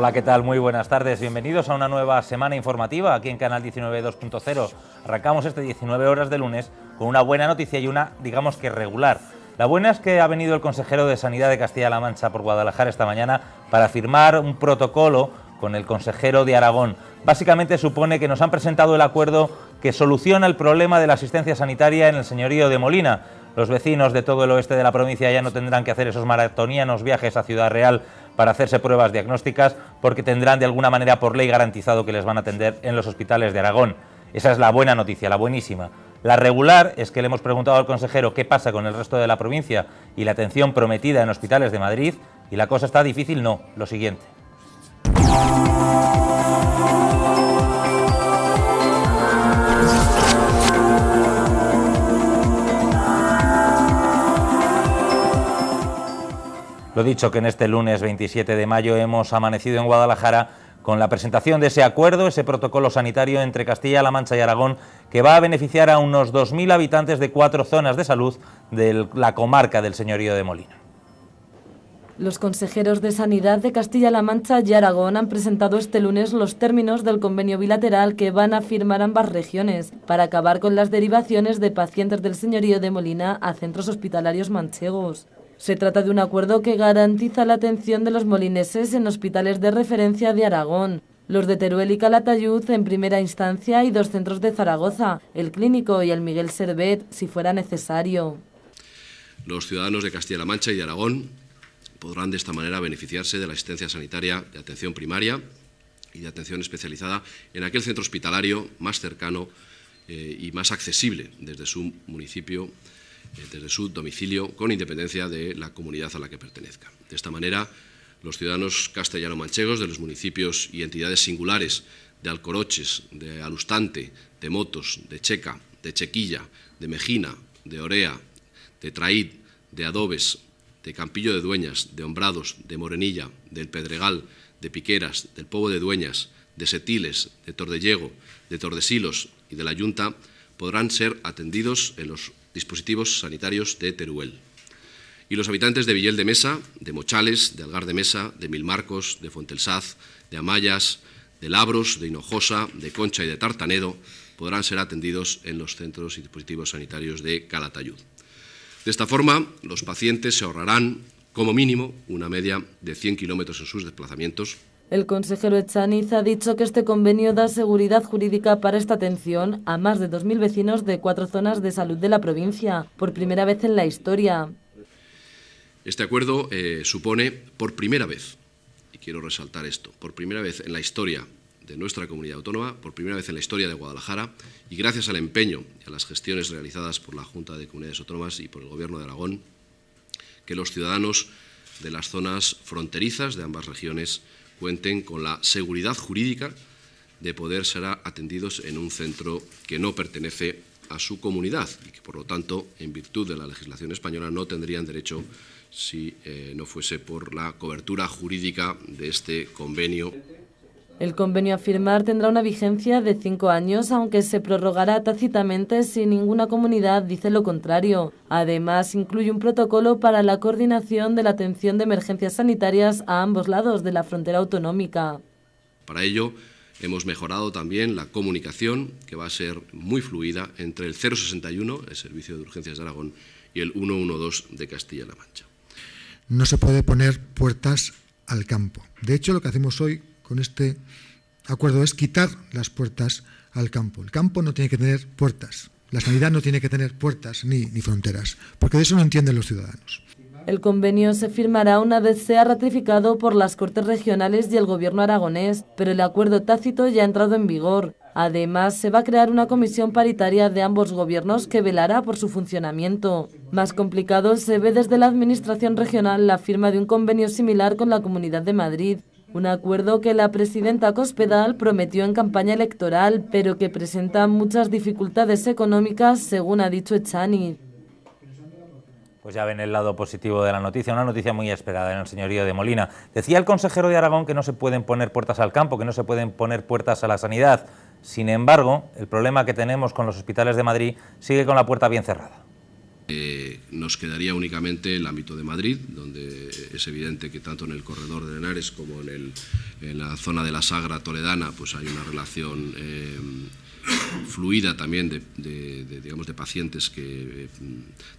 Hola, ¿qué tal? Muy buenas tardes. Bienvenidos a una nueva semana informativa aquí en Canal 19 2.0. Arrancamos este 19 horas de lunes con una buena noticia y una, digamos que regular. La buena es que ha venido el consejero de Sanidad de Castilla-La Mancha por Guadalajara esta mañana para firmar un protocolo con el consejero de Aragón. Básicamente supone que nos han presentado el acuerdo que soluciona el problema de la asistencia sanitaria en el señorío de Molina. Los vecinos de todo el oeste de la provincia ya no tendrán que hacer esos maratonianos viajes a Ciudad Real para hacerse pruebas diagnósticas, porque tendrán de alguna manera por ley garantizado que les van a atender en los hospitales de Aragón. Esa es la buena noticia, la buenísima. La regular es que le hemos preguntado al consejero qué pasa con el resto de la provincia y la atención prometida en hospitales de Madrid, y la cosa está difícil, no, lo siguiente. Lo dicho, que en este lunes 27 de mayo hemos amanecido en Guadalajara con la presentación de ese acuerdo, ese protocolo sanitario entre Castilla-La Mancha y Aragón, que va a beneficiar a unos 2.000 habitantes de 4 zonas de salud de la comarca del señorío de Molina. Los consejeros de Sanidad de Castilla-La Mancha y Aragón han presentado este lunes los términos del convenio bilateral que van a firmar ambas regiones para acabar con las derivaciones de pacientes del señorío de Molina a centros hospitalarios manchegos. Se trata de un acuerdo que garantiza la atención de los molineses en hospitales de referencia de Aragón, los de Teruel y Calatayud en primera instancia y 2 centros de Zaragoza, el Clínico y el Miguel Servet, si fuera necesario. Los ciudadanos de Castilla-La Mancha y de Aragón podrán de esta manera beneficiarse de la asistencia sanitaria de atención primaria y de atención especializada en aquel centro hospitalario más cercano y más accesible desde su municipio, desde su domicilio, con independencia de la comunidad a la que pertenezca. De esta manera, los ciudadanos castellano-manchegos de los municipios y entidades singulares de Alcoroches, de Alustante, de Motos, de Checa, de Chequilla, de Mejina, de Orea, de Traíd, de Adobes, de Campillo de Dueñas, de Hombrados, de Morenilla, del Pedregal, de Piqueras, del Pobo de Dueñas, de Setiles, de Tordellego, de Tordesilos y de la Yunta podrán ser atendidos en los dispositivos sanitarios de Teruel. Y los habitantes de Villel de Mesa, de Mochales, de Algar de Mesa, de Milmarcos, de Fuentelsaz, de Amayas, de Labros, de Hinojosa, de Concha y de Tartanedo podrán ser atendidos en los centros y dispositivos sanitarios de Calatayud. De esta forma, los pacientes se ahorrarán, como mínimo, una media de 100 kilómetros en sus desplazamientos. El consejero Echaniz ha dicho que este convenio da seguridad jurídica para esta atención a más de 2.000 vecinos de 4 zonas de salud de la provincia, por primera vez en la historia. Este acuerdo supone, por primera vez, y quiero resaltar esto, por primera vez en la historia de nuestra comunidad autónoma, por primera vez en la historia de Guadalajara, y gracias al empeño y a las gestiones realizadas por la Junta de Comunidades Autónomas y por el Gobierno de Aragón, que los ciudadanos de las zonas fronterizas de ambas regiones cuenten con la seguridad jurídica de poder ser atendidos en un centro que no pertenece a su comunidad y que, por lo tanto, en virtud de la legislación española, no tendrían derecho si no fuese por la cobertura jurídica de este convenio. El convenio a firmar tendrá una vigencia de 5 años, aunque se prorrogará tácitamente si ninguna comunidad dice lo contrario. Además, incluye un protocolo para la coordinación de la atención de emergencias sanitarias a ambos lados de la frontera autonómica. Para ello, hemos mejorado también la comunicación, que va a ser muy fluida, entre el 061, el Servicio de Urgencias de Aragón, y el 112 de Castilla-La Mancha. No se puede poner puertas al campo. De hecho, lo que hacemos hoy con este acuerdo es quitar las puertas al campo. El campo no tiene que tener puertas, la sanidad no tiene que tener puertas ni fronteras, porque de eso no entienden los ciudadanos. El convenio se firmará una vez sea ratificado por las Cortes Regionales y el Gobierno aragonés, pero el acuerdo tácito ya ha entrado en vigor. Además, se va a crear una comisión paritaria de ambos gobiernos que velará por su funcionamiento. Más complicado se ve desde la Administración regional la firma de un convenio similar con la Comunidad de Madrid. Un acuerdo que la presidenta Cospedal prometió en campaña electoral, pero que presenta muchas dificultades económicas, según ha dicho Echaniz. Pues ya ven el lado positivo de la noticia, una noticia muy esperada en el señorío de Molina. Decía el consejero de Aragón que no se pueden poner puertas al campo, que no se pueden poner puertas a la sanidad. Sin embargo, el problema que tenemos con los hospitales de Madrid sigue con la puerta bien cerrada. Nos quedaría únicamente el ámbito de Madrid, donde es evidente que tanto en el corredor de Henares como en la zona de la Sagra toledana pues hay una relación fluida también de pacientes que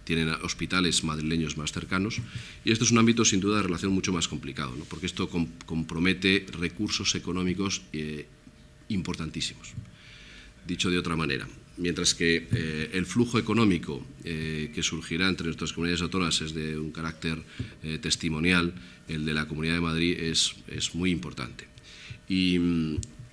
tienen hospitales madrileños más cercanos, y esto es un ámbito sin duda de relación mucho más complicado, ¿no? Porque esto compromete recursos económicos importantísimos. Dicho de otra manera, mientras que el flujo económico que surgirá entre nuestras comunidades autónomas es de un carácter testimonial, el de la Comunidad de Madrid es muy importante. Y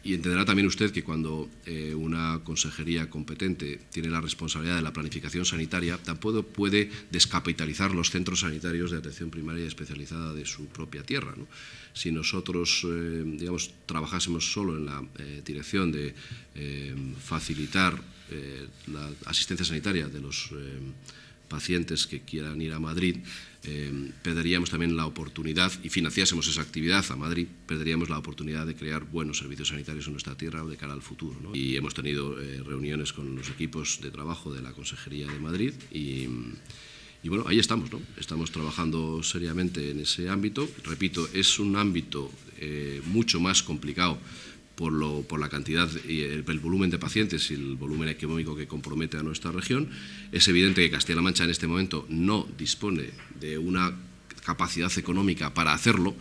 entenderá también usted que cuando una consejería competente tiene la responsabilidad de la planificación sanitaria, tampoco puede descapitalizar los centros sanitarios de atención primaria y especializada de su propia tierra, ¿no? Si nosotros trabajásemos solo en la dirección de facilitar la asistencia sanitaria de los pacientes que quieran ir a Madrid, perderíamos también la oportunidad, y financiásemos esa actividad a Madrid, perderíamos la oportunidad de crear buenos servicios sanitarios en nuestra tierra de cara al futuro, ¿no? Y hemos tenido reuniones con los equipos de trabajo de la Consejería de Madrid y bueno, ahí estamos, ¿no? Estamos trabajando seriamente en ese ámbito. Repito, es un ámbito mucho más complicado por la cantidad y el volumen de pacientes y el volumen económico que compromete a nuestra región. Es evidente que Castilla-La Mancha en este momento no dispone de una capacidad económica para hacerlo.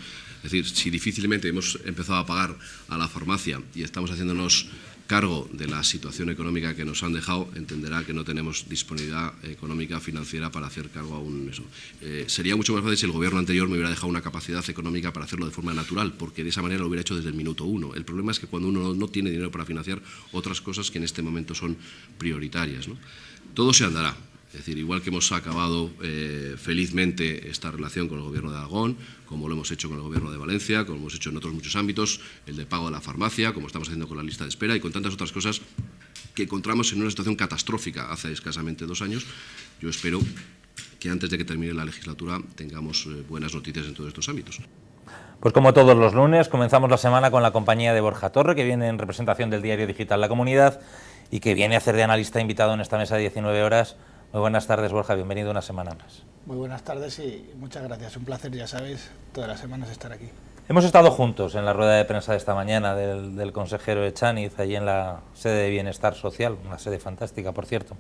Es decir, si difícilmente hemos empezado a pagar a la farmacia y estamos haciéndonos cargo de la situación económica que nos han dejado, entenderá que no tenemos disponibilidad económica financiera para hacer cargo aún eso. Sería mucho más fácil si el gobierno anterior me hubiera dejado una capacidad económica para hacerlo de forma natural, porque de esa manera lo hubiera hecho desde el minuto uno. El problema es que cuando uno no tiene dinero para financiar otras cosas que en este momento son prioritarias, ¿no? Todo se andará. Es decir, igual que hemos acabado felizmente esta relación con el Gobierno de Aragón, como lo hemos hecho con el Gobierno de Valencia, como lo hemos hecho en otros muchos ámbitos, el de pago de la farmacia, como estamos haciendo con la lista de espera y con tantas otras cosas que encontramos en una situación catastrófica hace escasamente 2 años, yo espero que antes de que termine la legislatura tengamos buenas noticias en todos estos ámbitos. Pues como todos los lunes, comenzamos la semana con la compañía de Borja Torre, que viene en representación del diario digital La Comunidad y que viene a hacer de analista invitado en esta mesa de 19 horas. Muy buenas tardes, Borja, bienvenido una semana más. Muy buenas tardes y muchas gracias. Un placer, ya sabéis, todas las semanas estar aquí. Hemos estado juntos en la rueda de prensa de esta mañana del consejero Echaniz, allí en la sede de Bienestar Social, una sede fantástica, por cierto.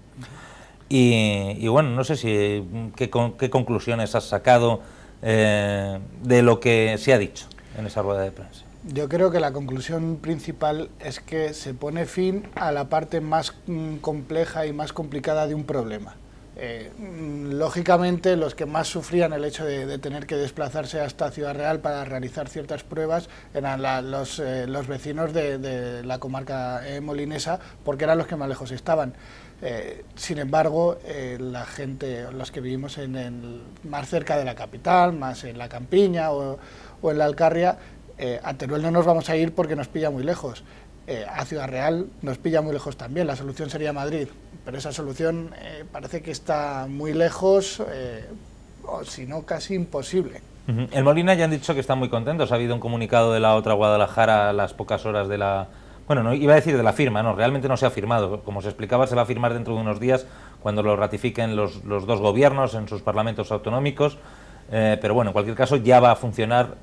Y bueno, no sé si qué conclusiones has sacado de lo que se ha dicho en esa rueda de prensa. Yo creo que la conclusión principal es que se pone fin a la parte más compleja y más complicada de un problema. Lógicamente, los que más sufrían el hecho de tener que desplazarse hasta Ciudad Real para realizar ciertas pruebas eran los vecinos de la comarca molinesa, porque eran los que más lejos estaban. Sin embargo, la gente, los que vivimos más cerca de la capital, más en la campiña o en la Alcarria, a Teruel no nos vamos a ir porque nos pilla muy lejos. A Ciudad Real nos pilla muy lejos también. La solución sería Madrid, pero esa solución parece que está muy lejos, o si no casi imposible. En Molina ya han dicho que están muy contentos. Ha habido un comunicado de la otra Guadalajara a las pocas horas de la... Bueno, no iba a decir de la firma, no, realmente no se ha firmado. Como se explicaba, se va a firmar dentro de unos días cuando lo ratifiquen los dos gobiernos en sus parlamentos autonómicos. Pero bueno, en cualquier caso ya va a funcionar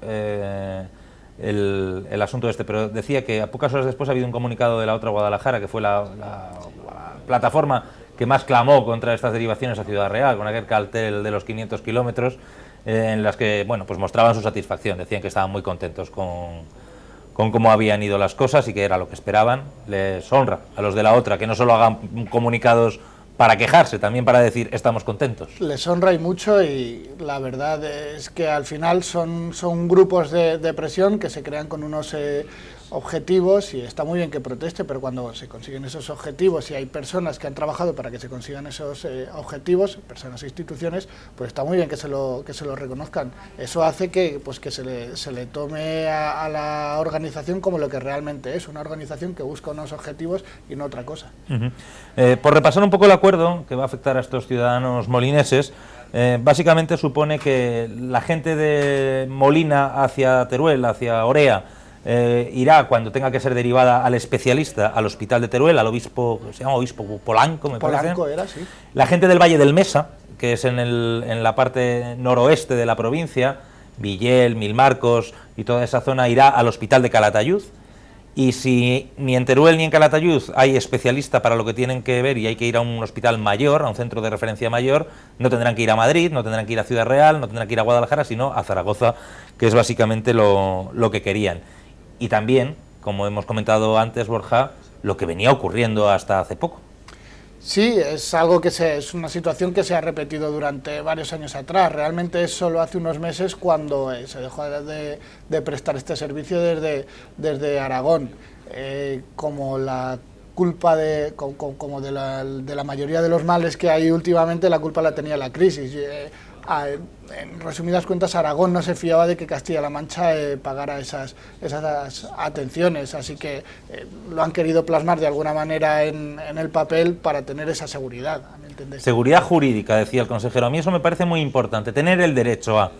el asunto este, pero decía que a pocas horas después ha habido un comunicado de la otra Guadalajara, que fue la plataforma que más clamó contra estas derivaciones a Ciudad Real, con aquel cartel de los 500 kilómetros, en las que bueno, pues mostraban su satisfacción, decían que estaban muy contentos con cómo habían ido las cosas y que era lo que esperaban. Les honra a los de la otra que no solo hagan comunicados para quejarse, también para decir estamos contentos. Les honra y mucho, y la verdad es que al final son grupos de presión que se crean con unos objetivos, y está muy bien que proteste, pero cuando se consiguen esos objetivos y hay personas que han trabajado para que se consigan esos objetivos, personas e instituciones, pues está muy bien que se lo reconozcan. Eso hace que se le tome a la organización como lo que realmente es, una organización que busca unos objetivos y no otra cosa. Por repasar un poco el acuerdo que va a afectar a estos ciudadanos molineses, básicamente supone que la gente de Molina hacia Teruel, hacia Orea, irá cuando tenga que ser derivada al especialista, al hospital de Teruel, al obispo, se llama obispo Polanco, me parece. Polanco era, sí. La gente del Valle del Mesa, que es en la parte noroeste de la provincia, Villel, Milmarcos y toda esa zona, irá al hospital de Calatayud. Y si ni en Teruel ni en Calatayud hay especialista para lo que tienen que ver y hay que ir a un hospital mayor, a un centro de referencia mayor, no tendrán que ir a Madrid, no tendrán que ir a Ciudad Real, no tendrán que ir a Guadalajara, sino a Zaragoza, que es básicamente lo que querían. Y también, como hemos comentado antes, Borja, lo que venía ocurriendo hasta hace poco. Sí, es algo es una situación que se ha repetido durante varios años atrás. Realmente es solo hace unos meses cuando se dejó de prestar este servicio desde Aragón. Como la culpa de la mayoría de los males que hay últimamente, la culpa la tenía la crisis. En resumidas cuentas, Aragón no se fiaba de que Castilla-La Mancha pagara esas atenciones, así que lo han querido plasmar de alguna manera en el papel para tener esa seguridad. ¿Me entendés? Seguridad jurídica, decía el consejero. A mí eso me parece muy importante, tener el derecho a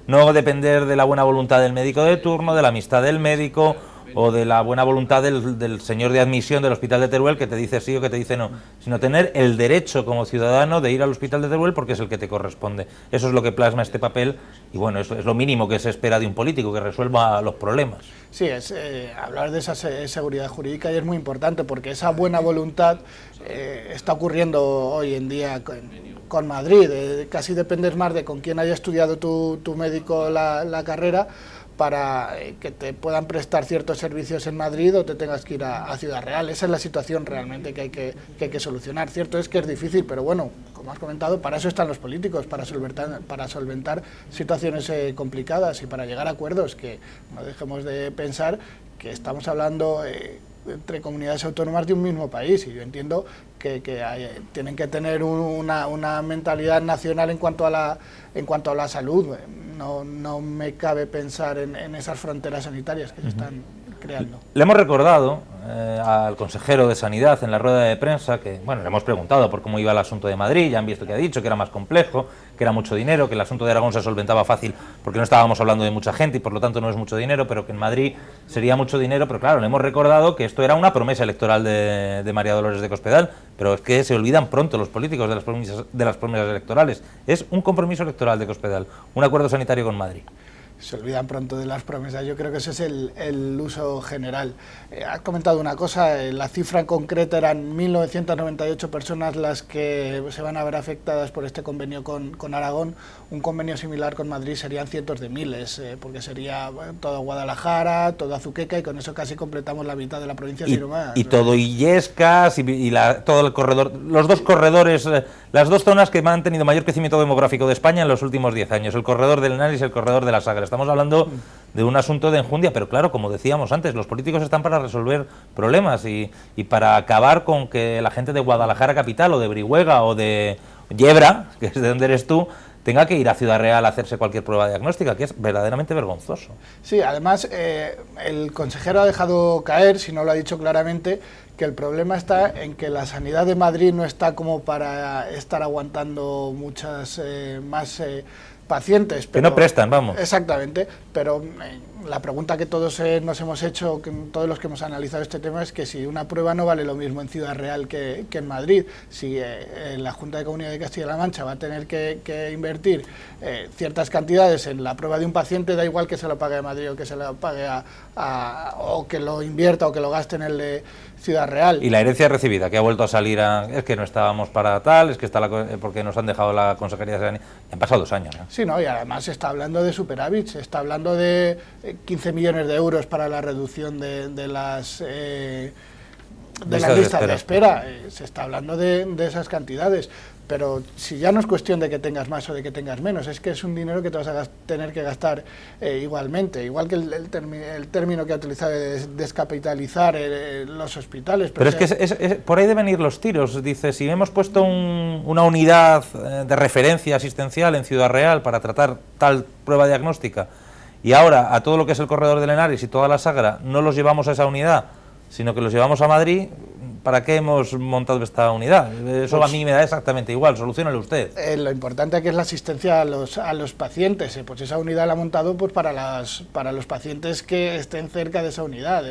no depender de la buena voluntad del médico de turno, de la amistad del médico o de la buena voluntad del señor de admisión del hospital de Teruel que te dice sí o que te dice no, sino tener el derecho como ciudadano de ir al hospital de Teruel porque es el que te corresponde. Eso es lo que plasma este papel y bueno, eso es lo mínimo que se espera de un político, que resuelva los problemas. Sí, hablar de esa seguridad jurídica y es muy importante porque esa buena voluntad está ocurriendo hoy en día con Madrid. Casi dependes más de con quién haya estudiado tu médico la carrera para que te puedan prestar ciertos servicios en Madrid o te tengas que ir a Ciudad Real. Esa es la situación realmente que hay que solucionar. Cierto es que es difícil, pero bueno, como has comentado, para eso están los políticos, para solventar situaciones complicadas y para llegar a acuerdos, que no dejemos de pensar que estamos hablando entre comunidades autónomas de un mismo país, y yo entiendo que tienen que tener una mentalidad nacional en cuanto a la salud. No me cabe pensar en esas fronteras sanitarias que se están creando. Le hemos recordado al consejero de Sanidad en la rueda de prensa que, bueno, le hemos preguntado por cómo iba el asunto de Madrid, ya han visto que ha dicho que era más complejo, que era mucho dinero, que el asunto de Aragón se solventaba fácil porque no estábamos hablando de mucha gente y por lo tanto no es mucho dinero, pero que en Madrid sería mucho dinero. Pero claro, le hemos recordado que esto era una promesa electoral de María Dolores de Cospedal, pero es que se olvidan pronto los políticos de las promesas electorales. Es un compromiso electoral de Cospedal, un acuerdo sanitario con Madrid. Se olvidan pronto de las promesas, yo creo que ese es el uso general. Has comentado una cosa, la cifra en concreto eran 1.998 personas las que se van a ver afectadas por este convenio con Aragón. Un convenio similar con Madrid serían cientos de miles, porque sería todo Guadalajara, todo Azuqueca, y con eso casi completamos la mitad de la provincia de Irún. Y todo Illescas todo el corredor, los dos corredores, las dos zonas que han tenido mayor crecimiento demográfico de España en los últimos 10 años, el corredor del Henares y el corredor de la Sagra. Estamos hablando de un asunto de enjundia, pero claro, como decíamos antes, los políticos están para resolver problemas y para acabar con que la gente de Guadalajara capital o de Brihuega o de Yebra, que es de donde eres tú, tenga que ir a Ciudad Real a hacerse cualquier prueba diagnóstica, que es verdaderamente vergonzoso. Sí, además el consejero ha dejado caer, si no lo ha dicho claramente, que el problema está en que la sanidad de Madrid no está como para estar aguantando muchas más pacientes. Pero, que no prestan, vamos. Exactamente, pero la pregunta que todos nos hemos hecho, todos los que hemos analizado este tema, es que si una prueba no vale lo mismo en Ciudad Real que en Madrid, si la Junta de Comunidad de Castilla-La Mancha va a tener que invertir ciertas cantidades en la prueba de un paciente, da igual que se lo pague a Madrid o que se lo pague o que lo invierta o que lo gaste en el de Ciudad Real. Y la herencia recibida, que ha vuelto a salir es que no estábamos para tal, es que está porque nos han dejado la Consejería de Sanidad. Han pasado 2 años. Sí, no, y además se está hablando de superávit, se está hablando de 15 millones de euros para la reducción de las listas de espera. Se está hablando de esas cantidades. Pero si ya no es cuestión de que tengas más o de que tengas menos, es que es un dinero que te vas a tener que gastar igualmente, igual que el término que ha utilizado de descapitalizar los hospitales. Pero es que por ahí deben ir los tiros. Dice, si hemos puesto una unidad de referencia asistencial en Ciudad Real para tratar tal prueba diagnóstica, y ahora a todo lo que es el corredor del Henares y toda la Sagra no los llevamos a esa unidad, sino que los llevamos a Madrid, ¿para qué hemos montado esta unidad? Eso pues, a mí me da exactamente igual, soluciónelo usted. Lo importante aquí es la asistencia a los pacientes, pues esa unidad la ha montado pues para los pacientes que estén cerca de esa unidad.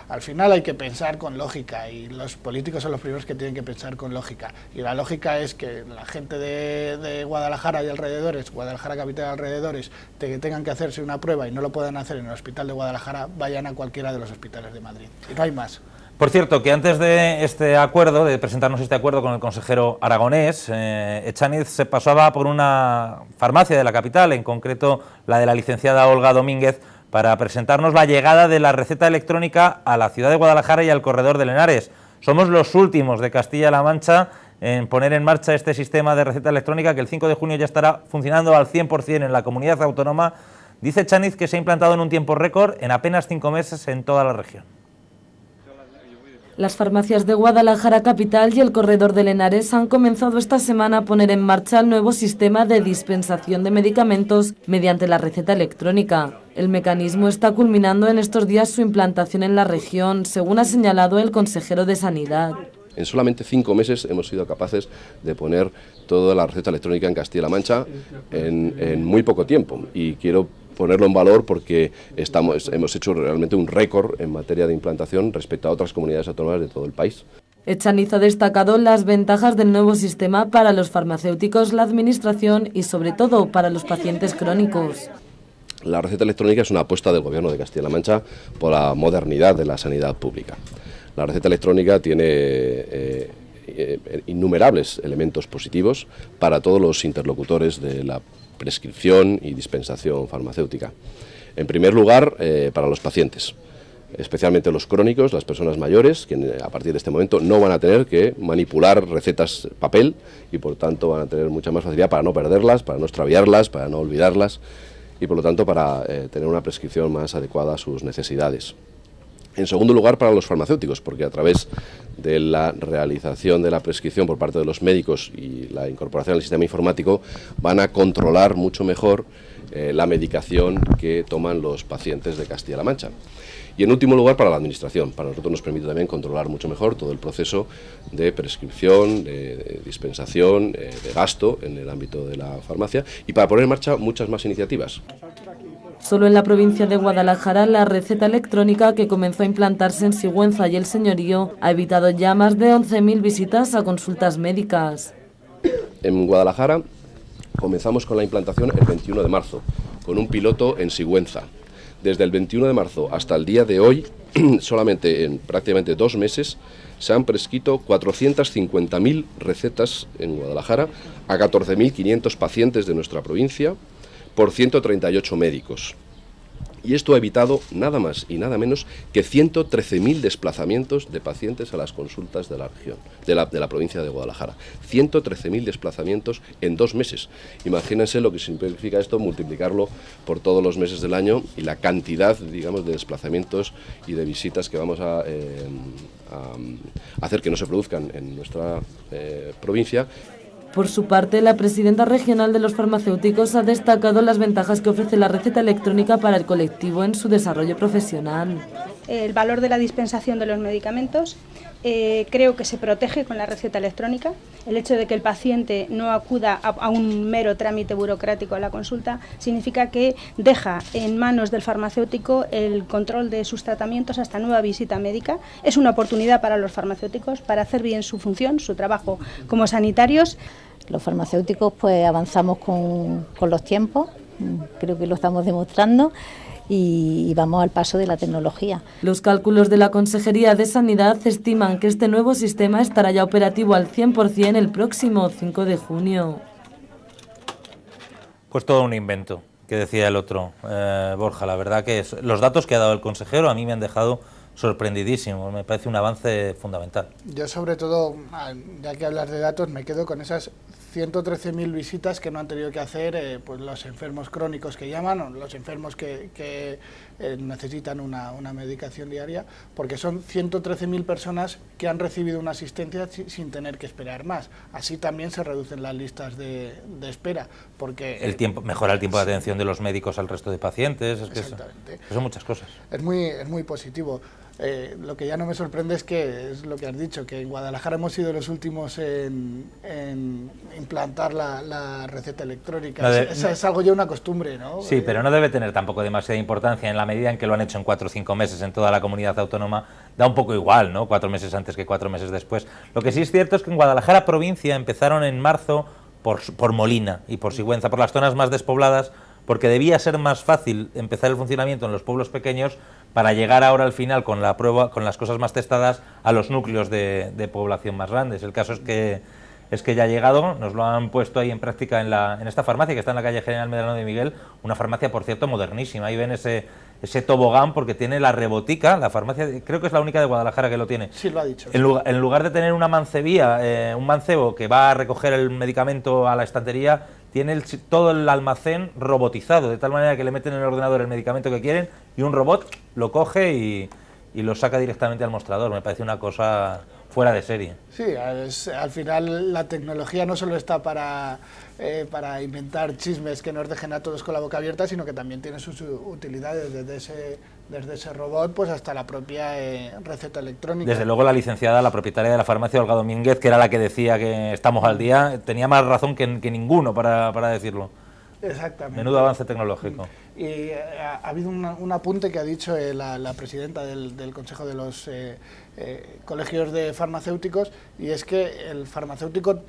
Al final hay que pensar con lógica y los políticos son los primeros que tienen que pensar con lógica. Y la lógica es que la gente de Guadalajara y alrededores, Guadalajara capital y alrededores, que tengan que hacerse una prueba y no lo puedan hacer en el hospital de Guadalajara, vayan a cualquiera de los hospitales de Madrid. Y no hay más. Por cierto, que antes de este acuerdo, de presentarnos este acuerdo con el consejero aragonés, Echaniz se pasaba por una farmacia de la capital, en concreto la de la licenciada Olga Domínguez, para presentarnos la llegada de la receta electrónica a la ciudad de Guadalajara y al corredor del Henares. Somos los últimos de Castilla-La Mancha en poner en marcha este sistema de receta electrónica, que el 5 de junio ya estará funcionando al 100% en la comunidad autónoma. Dice Echaniz que se ha implantado en un tiempo récord, en apenas 5 meses, en toda la región. Las farmacias de Guadalajara capital y el corredor del Henares han comenzado esta semana a poner en marcha el nuevo sistema de dispensación de medicamentos mediante la receta electrónica. El mecanismo está culminando en estos días su implantación en la región, según ha señalado el consejero de Sanidad. En solamente 5 meses hemos sido capaces de poner toda la receta electrónica en Castilla-La Mancha en muy poco tiempo, y quiero ponerlo en valor porque hemos hecho realmente un récord en materia de implantación respecto a otras comunidades autónomas de todo el país. Echaniz ha destacado las ventajas del nuevo sistema para los farmacéuticos, la administración y sobre todo para los pacientes crónicos. La receta electrónica es una apuesta del Gobierno de Castilla-La Mancha por la modernidad de la sanidad pública. La receta electrónica tiene innumerables elementos positivos para todos los interlocutores de la prescripción y dispensación farmacéutica. En primer lugar, para los pacientes, especialmente los crónicos, las personas mayores, que a partir de este momento no van a tener que manipular recetas papel y por tanto van a tener mucha más facilidad para no perderlas, para no extraviarlas, para no olvidarlas y por lo tanto para tener una prescripción más adecuada a sus necesidades. En segundo lugar, para los farmacéuticos, porque a través de la realización de la prescripción por parte de los médicos y la incorporación al sistema informático van a controlar mucho mejor la medicación que toman los pacientes de Castilla-La Mancha. Y en último lugar, para la administración. Para nosotros nos permite también controlar mucho mejor todo el proceso de prescripción, de dispensación, de gasto en el ámbito de la farmacia y para poner en marcha muchas más iniciativas. Solo en la provincia de Guadalajara, la receta electrónica que comenzó a implantarse en Sigüenza y El Señorío ha evitado ya más de 11.000 visitas a consultas médicas. En Guadalajara comenzamos con la implantación el 21 de marzo, con un piloto en Sigüenza. Desde el 21 de marzo hasta el día de hoy, solamente en prácticamente 2 meses, se han prescrito 450.000 recetas en Guadalajara a 14.500 pacientes de nuestra provincia, por 138 médicos. Y esto ha evitado nada más y nada menos que 113.000 desplazamientos de pacientes a las consultas de la región, de la provincia de Guadalajara. 113.000 desplazamientos en 2 meses. Imagínense lo que significa esto, multiplicarlo por todos los meses del año y la cantidad, digamos, de desplazamientos y de visitas que vamos a hacer que no se produzcan en nuestra provincia. Por su parte, la presidenta regional de los farmacéuticos ha destacado las ventajas que ofrece la receta electrónica para el colectivo en su desarrollo profesional. El valor de la dispensación de los medicamentos, creo que se protege con la receta electrónica. El hecho de que el paciente no acuda a un mero trámite burocrático a la consulta significa que deja en manos del farmacéutico el control de sus tratamientos hasta nueva visita médica. Es una oportunidad para los farmacéuticos para hacer bien su función, su trabajo como sanitarios. Los farmacéuticos pues avanzamos con los tiempos, creo que lo estamos demostrando. Y vamos al paso de la tecnología. Los cálculos de la Consejería de Sanidad estiman que este nuevo sistema estará ya operativo al 100% el próximo 5 de junio. Pues todo un invento, que decía el otro, Borja. La verdad que los datos que ha dado el consejero a mí me han dejado sorprendidísimo, me parece un avance fundamental. Yo sobre todo, ya que hablas de datos, me quedo con esas 113.000 visitas que no han tenido que hacer pues los enfermos crónicos que llaman, o los enfermos que necesitan una medicación diaria, porque son 113.000 personas que han recibido una asistencia sin tener que esperar más. Así también se reducen las listas de espera, porque mejora el tiempo de atención de los médicos al resto de pacientes. Es que son muchas cosas. Es muy positivo. Lo que ya no me sorprende es que, es lo que has dicho, que en Guadalajara hemos sido los últimos en implantar la receta electrónica. Es algo ya una costumbre, ¿no? Sí, pero no debe tener tampoco demasiada importancia en la medida en que lo han hecho en 4 o 5 meses en toda la comunidad autónoma. Da un poco igual, ¿no? 4 meses antes que 4 meses después. Lo que sí es cierto es que en Guadalajara provincia empezaron en marzo por Molina y por Sigüenza, por las zonas más despobladas, porque debía ser más fácil empezar el funcionamiento en los pueblos pequeños para llegar ahora al final con la prueba, con las cosas más testadas, a los núcleos de población más grandes. El caso es que ya ha llegado, nos lo han puesto ahí en práctica en esta farmacia que está en la calle General Medrano de Miguel, una farmacia, por cierto, modernísima. Ahí ven ese tobogán porque tiene la rebotica, la farmacia, creo que es la única de Guadalajara que lo tiene. Sí, lo ha dicho. En lugar de tener una mancebía, un mancebo que va a recoger el medicamento a la estantería, tiene todo el almacén robotizado, de tal manera que le meten en el ordenador el medicamento que quieren y un robot lo coge y lo saca directamente al mostrador. Me parece una cosa fuera de serie. Sí, al final la tecnología no solo está para inventar chismes que nos dejen a todos con la boca abierta, sino que también tiene sus utilidades, desde ese robot pues hasta la propia receta electrónica. Desde luego la licenciada, la propietaria de la farmacia, Olga Domínguez, que era la que decía que estamos al día, tenía más razón que ninguno para decirlo. Exactamente. Menudo avance tecnológico. Y ha habido un apunte que ha dicho la presidenta del Consejo de los Colegios de Farmacéuticos, y es que el farmacéutico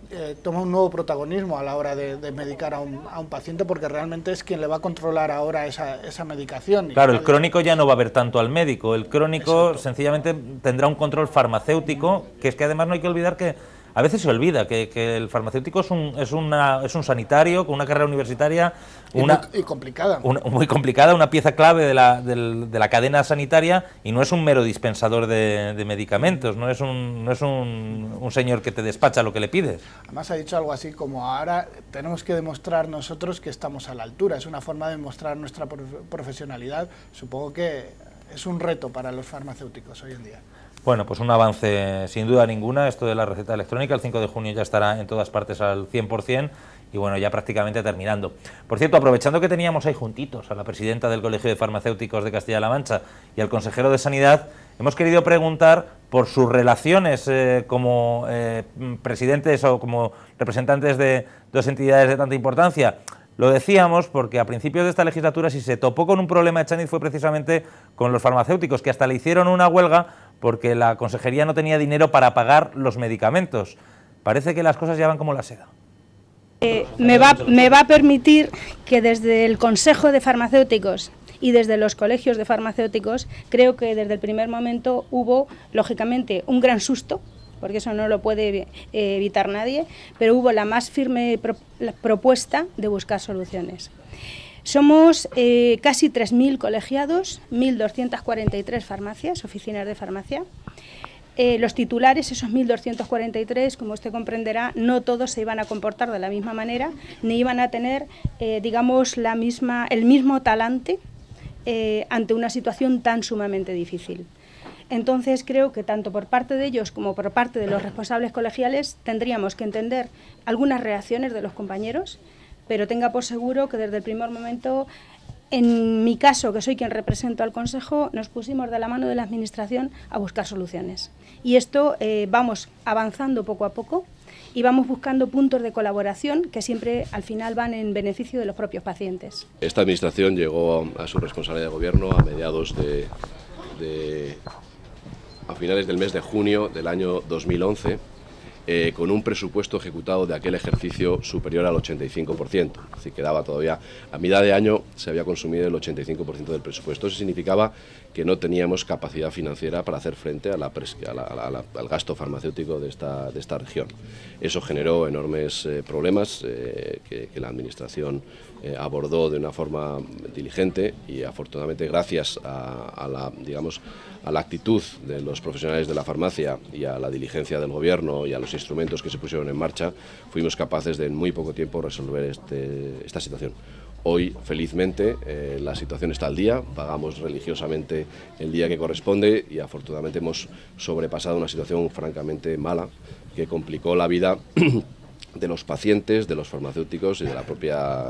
toma un nuevo protagonismo a la hora de medicar a un paciente, porque realmente es quien le va a controlar ahora esa medicación. Claro, el crónico ya no va a ver tanto al médico, el crónico sencillamente tendrá un control farmacéutico, que es que además no hay que olvidar que a veces se olvida que el farmacéutico es un sanitario con una carrera universitaria muy complicada. Muy complicada, una pieza clave de la cadena sanitaria, y no es un mero dispensador de medicamentos, no es un señor que te despacha lo que le pides. Además ha dicho algo así como: ahora tenemos que demostrar nosotros que estamos a la altura. Es una forma de demostrar nuestra profesionalidad. Supongo que es un reto para los farmacéuticos hoy en día. Bueno, pues un avance sin duda ninguna, esto de la receta electrónica. El 5 de junio ya estará en todas partes al 100%, y bueno, ya prácticamente terminando. Por cierto, aprovechando que teníamos ahí juntitos a la presidenta del Colegio de Farmacéuticos de Castilla-La Mancha y al consejero de Sanidad, hemos querido preguntar por sus relaciones como presidentes o como representantes de dos entidades de tanta importancia. Lo decíamos porque a principios de esta legislatura, si se topó con un problema Echaniz, fue precisamente con los farmacéuticos, que hasta le hicieron una huelga porque la consejería no tenía dinero para pagar los medicamentos. Parece que las cosas ya van como la seda. Me va a permitir que desde el Consejo de Farmacéuticos y desde los colegios de farmacéuticos, creo que desde el primer momento hubo, lógicamente, un gran susto, porque eso no lo puede evitar nadie, pero hubo la más firme propuesta de buscar soluciones. Somos casi 3.000 colegiados, 1.243 farmacias, oficinas de farmacia. Los titulares, esos 1.243, como usted comprenderá, no todos se iban a comportar de la misma manera, ni iban a tener, digamos, el mismo talante ante una situación tan sumamente difícil. Entonces creo que tanto por parte de ellos como por parte de los responsables colegiales tendríamos que entender algunas reacciones de los compañeros, pero tenga por seguro que desde el primer momento, en mi caso, que soy quien represento al Consejo, nos pusimos de la mano de la Administración a buscar soluciones. Y esto vamos avanzando poco a poco y vamos buscando puntos de colaboración que siempre al final van en beneficio de los propios pacientes. Esta Administración llegó a su responsabilidad de gobierno a mediados a finales del mes de junio del año 2011, con un presupuesto ejecutado de aquel ejercicio superior al 85%. Es decir, quedaba todavía, a mitad de año se había consumido el 85% del presupuesto. Eso significaba que no teníamos capacidad financiera para hacer frente al gasto farmacéutico de esta región. Eso generó enormes problemas que la Administración abordó de una forma diligente, y afortunadamente gracias a la actitud de los profesionales de la farmacia y a la diligencia del Gobierno y a los instrumentos que se pusieron en marcha, fuimos capaces de en muy poco tiempo resolver esta situación. Hoy, felizmente, la situación está al día, pagamos religiosamente el día que corresponde y afortunadamente hemos sobrepasado una situación francamente mala que complicó la vida de los pacientes, de los farmacéuticos y de la propia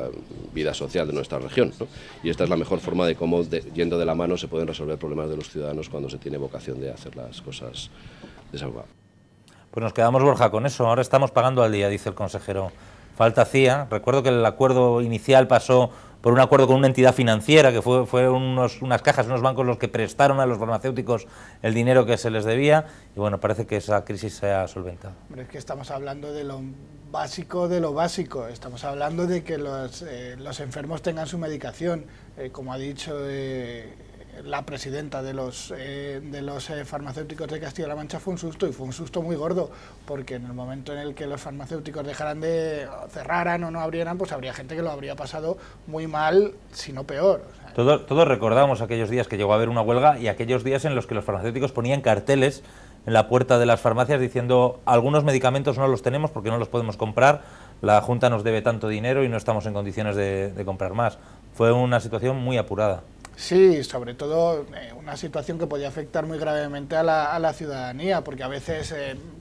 vida social de nuestra región, ¿no? Y esta es la mejor forma de cómo, yendo de la mano, se pueden resolver problemas de los ciudadanos cuando se tiene vocación de hacer las cosas de esa forma. Pues nos quedamos, Borja, con eso. Ahora estamos pagando al día, dice el consejero. Falta hacía. Recuerdo que el acuerdo inicial pasó por un acuerdo con una entidad financiera, que fue unas cajas, unos bancos los que prestaron a los farmacéuticos el dinero que se les debía, y bueno, parece que esa crisis se ha solventado. Hombre, es que estamos hablando de lo básico de lo básico, estamos hablando de que los enfermos tengan su medicación, como ha dicho la presidenta de los farmacéuticos de Castilla-La Mancha, fue un susto, y fue un susto muy gordo, porque en el momento en el que los farmacéuticos cerraran o no abrieran, pues habría gente que lo habría pasado muy mal, si no peor. O sea, Todos recordamos aquellos días que llegó a haber una huelga y aquellos días en los que los farmacéuticos ponían carteles en la puerta de las farmacias diciendo: algunos medicamentos no los tenemos porque no los podemos comprar, la Junta nos debe tanto dinero y no estamos en condiciones de comprar más. Fue una situación muy apurada. Sí, sobre todo una situación que podía afectar muy gravemente a la ciudadanía, porque a veces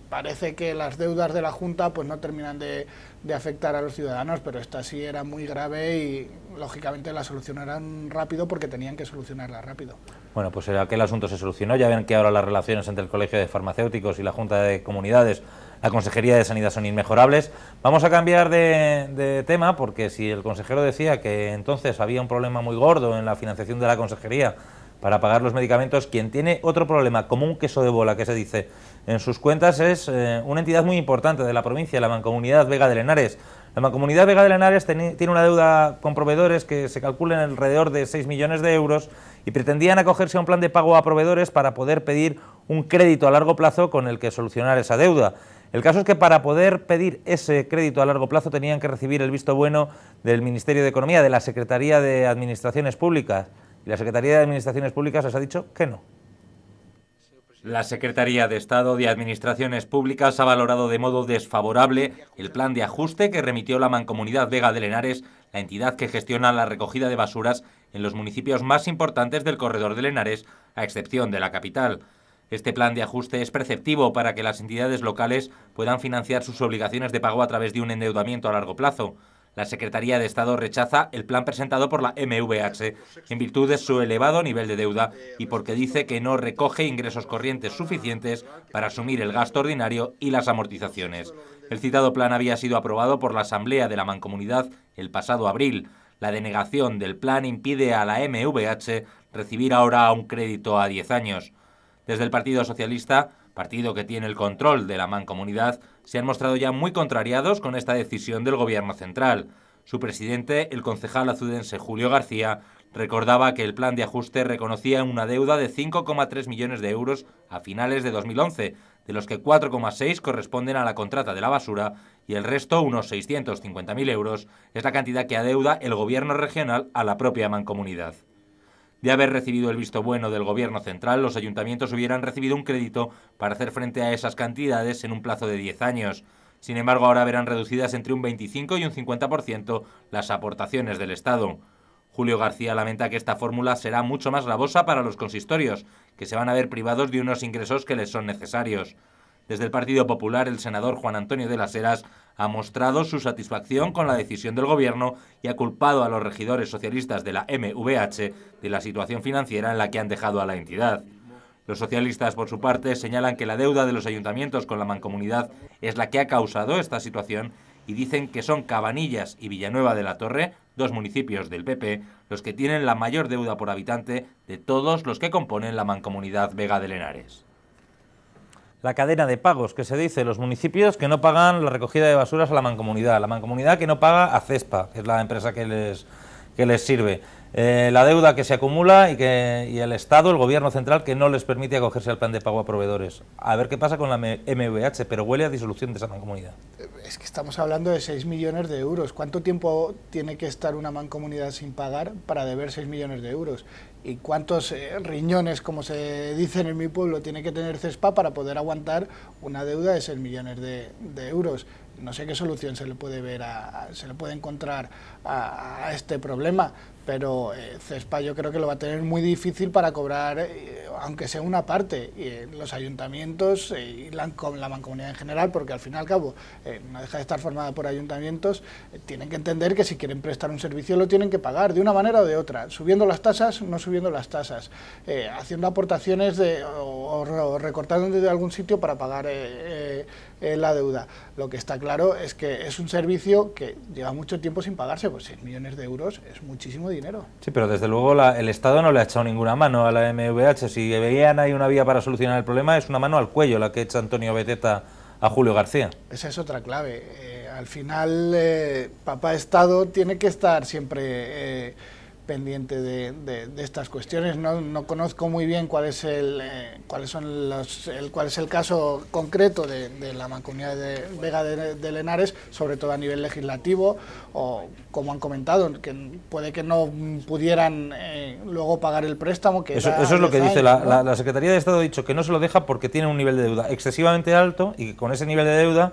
parece que las deudas de la Junta pues no terminan de afectar a los ciudadanos, pero esta sí era muy grave y lógicamente la solucionaron rápido porque tenían que solucionarla rápido. Bueno, pues aquel asunto se solucionó. Ya ven que ahora las relaciones entre el Colegio de Farmacéuticos y la Junta de Comunidades, la Consejería de Sanidad, son inmejorables. Vamos a cambiar de tema, porque si el consejero decía que entonces había un problema muy gordo en la financiación de la consejería para pagar los medicamentos, quien tiene otro problema, como un queso de bola, que se dice en sus cuentas, es una entidad muy importante de la provincia, la Mancomunidad Vega de Lenares. La Mancomunidad Vega de Lenares tiene una deuda con proveedores que se calcula en alrededor de 6 millones de euros y pretendían acogerse a un plan de pago a proveedores para poder pedir un crédito a largo plazo con el que solucionar esa deuda. El caso es que para poder pedir ese crédito a largo plazo tenían que recibir el visto bueno del Ministerio de Economía, de la Secretaría de Administraciones Públicas. Y la Secretaría de Administraciones Públicas les ha dicho que no. La Secretaría de Estado de Administraciones Públicas ha valorado de modo desfavorable el plan de ajuste que remitió la Mancomunidad Vega de Lenares, la entidad que gestiona la recogida de basuras en los municipios más importantes del corredor de Lenares, a excepción de la capital. Este plan de ajuste es preceptivo para que las entidades locales puedan financiar sus obligaciones de pago a través de un endeudamiento a largo plazo. La Secretaría de Estado rechaza el plan presentado por la MVH en virtud de su elevado nivel de deuda y porque dice que no recoge ingresos corrientes suficientes para asumir el gasto ordinario y las amortizaciones. El citado plan había sido aprobado por la Asamblea de la Mancomunidad el pasado abril. La denegación del plan impide a la MVH recibir ahora un crédito a 10 años. Desde el Partido Socialista, partido que tiene el control de la Mancomunidad, se han mostrado ya muy contrariados con esta decisión del Gobierno central. Su presidente, el concejal azudense Julio García, recordaba que el plan de ajuste reconocía una deuda de 5,3 millones de euros a finales de 2011, de los que 4,6 corresponden a la contrata de la basura y el resto, unos 650.000 euros, es la cantidad que adeuda el Gobierno regional a la propia Mancomunidad. De haber recibido el visto bueno del Gobierno central, los ayuntamientos hubieran recibido un crédito para hacer frente a esas cantidades en un plazo de 10 años. Sin embargo, ahora verán reducidas entre un 25 y un 50% las aportaciones del Estado. Julio García lamenta que esta fórmula será mucho más gravosa para los consistorios, que se van a ver privados de unos ingresos que les son necesarios. Desde el Partido Popular, el senador Juan Antonio de las Heras ha mostrado su satisfacción con la decisión del Gobierno y ha culpado a los regidores socialistas de la MVH de la situación financiera en la que han dejado a la entidad. Los socialistas, por su parte, señalan que la deuda de los ayuntamientos con la Mancomunidad es la que ha causado esta situación y dicen que son Cabanillas y Villanueva de la Torre, dos municipios del PP, los que tienen la mayor deuda por habitante de todos los que componen la Mancomunidad Vega de Lenares. La cadena de pagos, que se dice, los municipios que no pagan la recogida de basuras a la Mancomunidad que no paga a CESPA, que es la empresa que les sirve, la deuda que se acumula y el Estado, el Gobierno central, que no les permite acogerse al plan de pago a proveedores. A ver qué pasa con la MVH, pero huele a disolución de esa Mancomunidad. Es que estamos hablando de 6 millones de euros. ¿Cuánto tiempo tiene que estar una Mancomunidad sin pagar para deber 6 millones de euros? ¿Y cuántos riñones, como se dice en mi pueblo, tiene que tener CESPA para poder aguantar una deuda de 6 millones de euros? No sé qué solución se le puede encontrar a este problema, pero CESPA yo creo que lo va a tener muy difícil para cobrar, aunque sea una parte, los ayuntamientos y la mancomunidad en general, porque al fin y al cabo no deja de estar formada por ayuntamientos, tienen que entender que si quieren prestar un servicio lo tienen que pagar de una manera o de otra, subiendo las tasas, no subiendo las tasas, haciendo aportaciones o recortando desde algún sitio para pagar la deuda. Lo que está claro es que es un servicio que lleva mucho tiempo sin pagarse, pues 6 millones de euros es muchísimo dinero. Sí, pero desde luego el Estado no le ha echado ninguna mano a la MVH. Si veían ahí una vía para solucionar el problema, es una mano al cuello la que echa Antonio Beteta a Julio García. Esa es otra clave. Al final, papá Estado tiene que estar siempre pendiente de estas cuestiones. No conozco muy bien cuál es el caso concreto de la Mancomunidad de Vega de Lenares, sobre todo a nivel legislativo, o como han comentado, que puede que no pudieran luego pagar el préstamo. Que eso es lo que dice la Secretaría de Estado, ha dicho que no se lo deja porque tiene un nivel de deuda excesivamente alto y que con ese nivel de deuda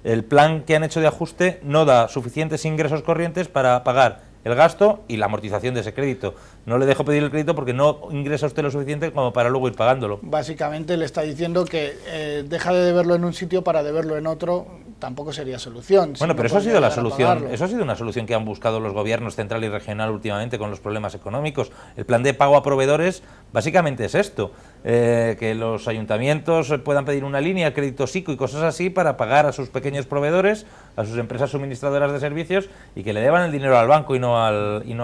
el plan que han hecho de ajuste no da suficientes ingresos corrientes para pagar el gasto y la amortización de ese crédito. No le dejo pedir el crédito porque no ingresa usted lo suficiente como para luego ir pagándolo. Básicamente le está diciendo que deja de deberlo en un sitio para deberlo en otro, tampoco sería solución. Bueno, pero eso ha sido la solución. Eso ha sido una solución que han buscado los gobiernos central y regional últimamente con los problemas económicos. El plan de pago a proveedores básicamente es esto, que los ayuntamientos puedan pedir una línea, crédito SICO y cosas así para pagar a sus pequeños proveedores, a sus empresas suministradoras de servicios y que le deban el dinero al banco y no a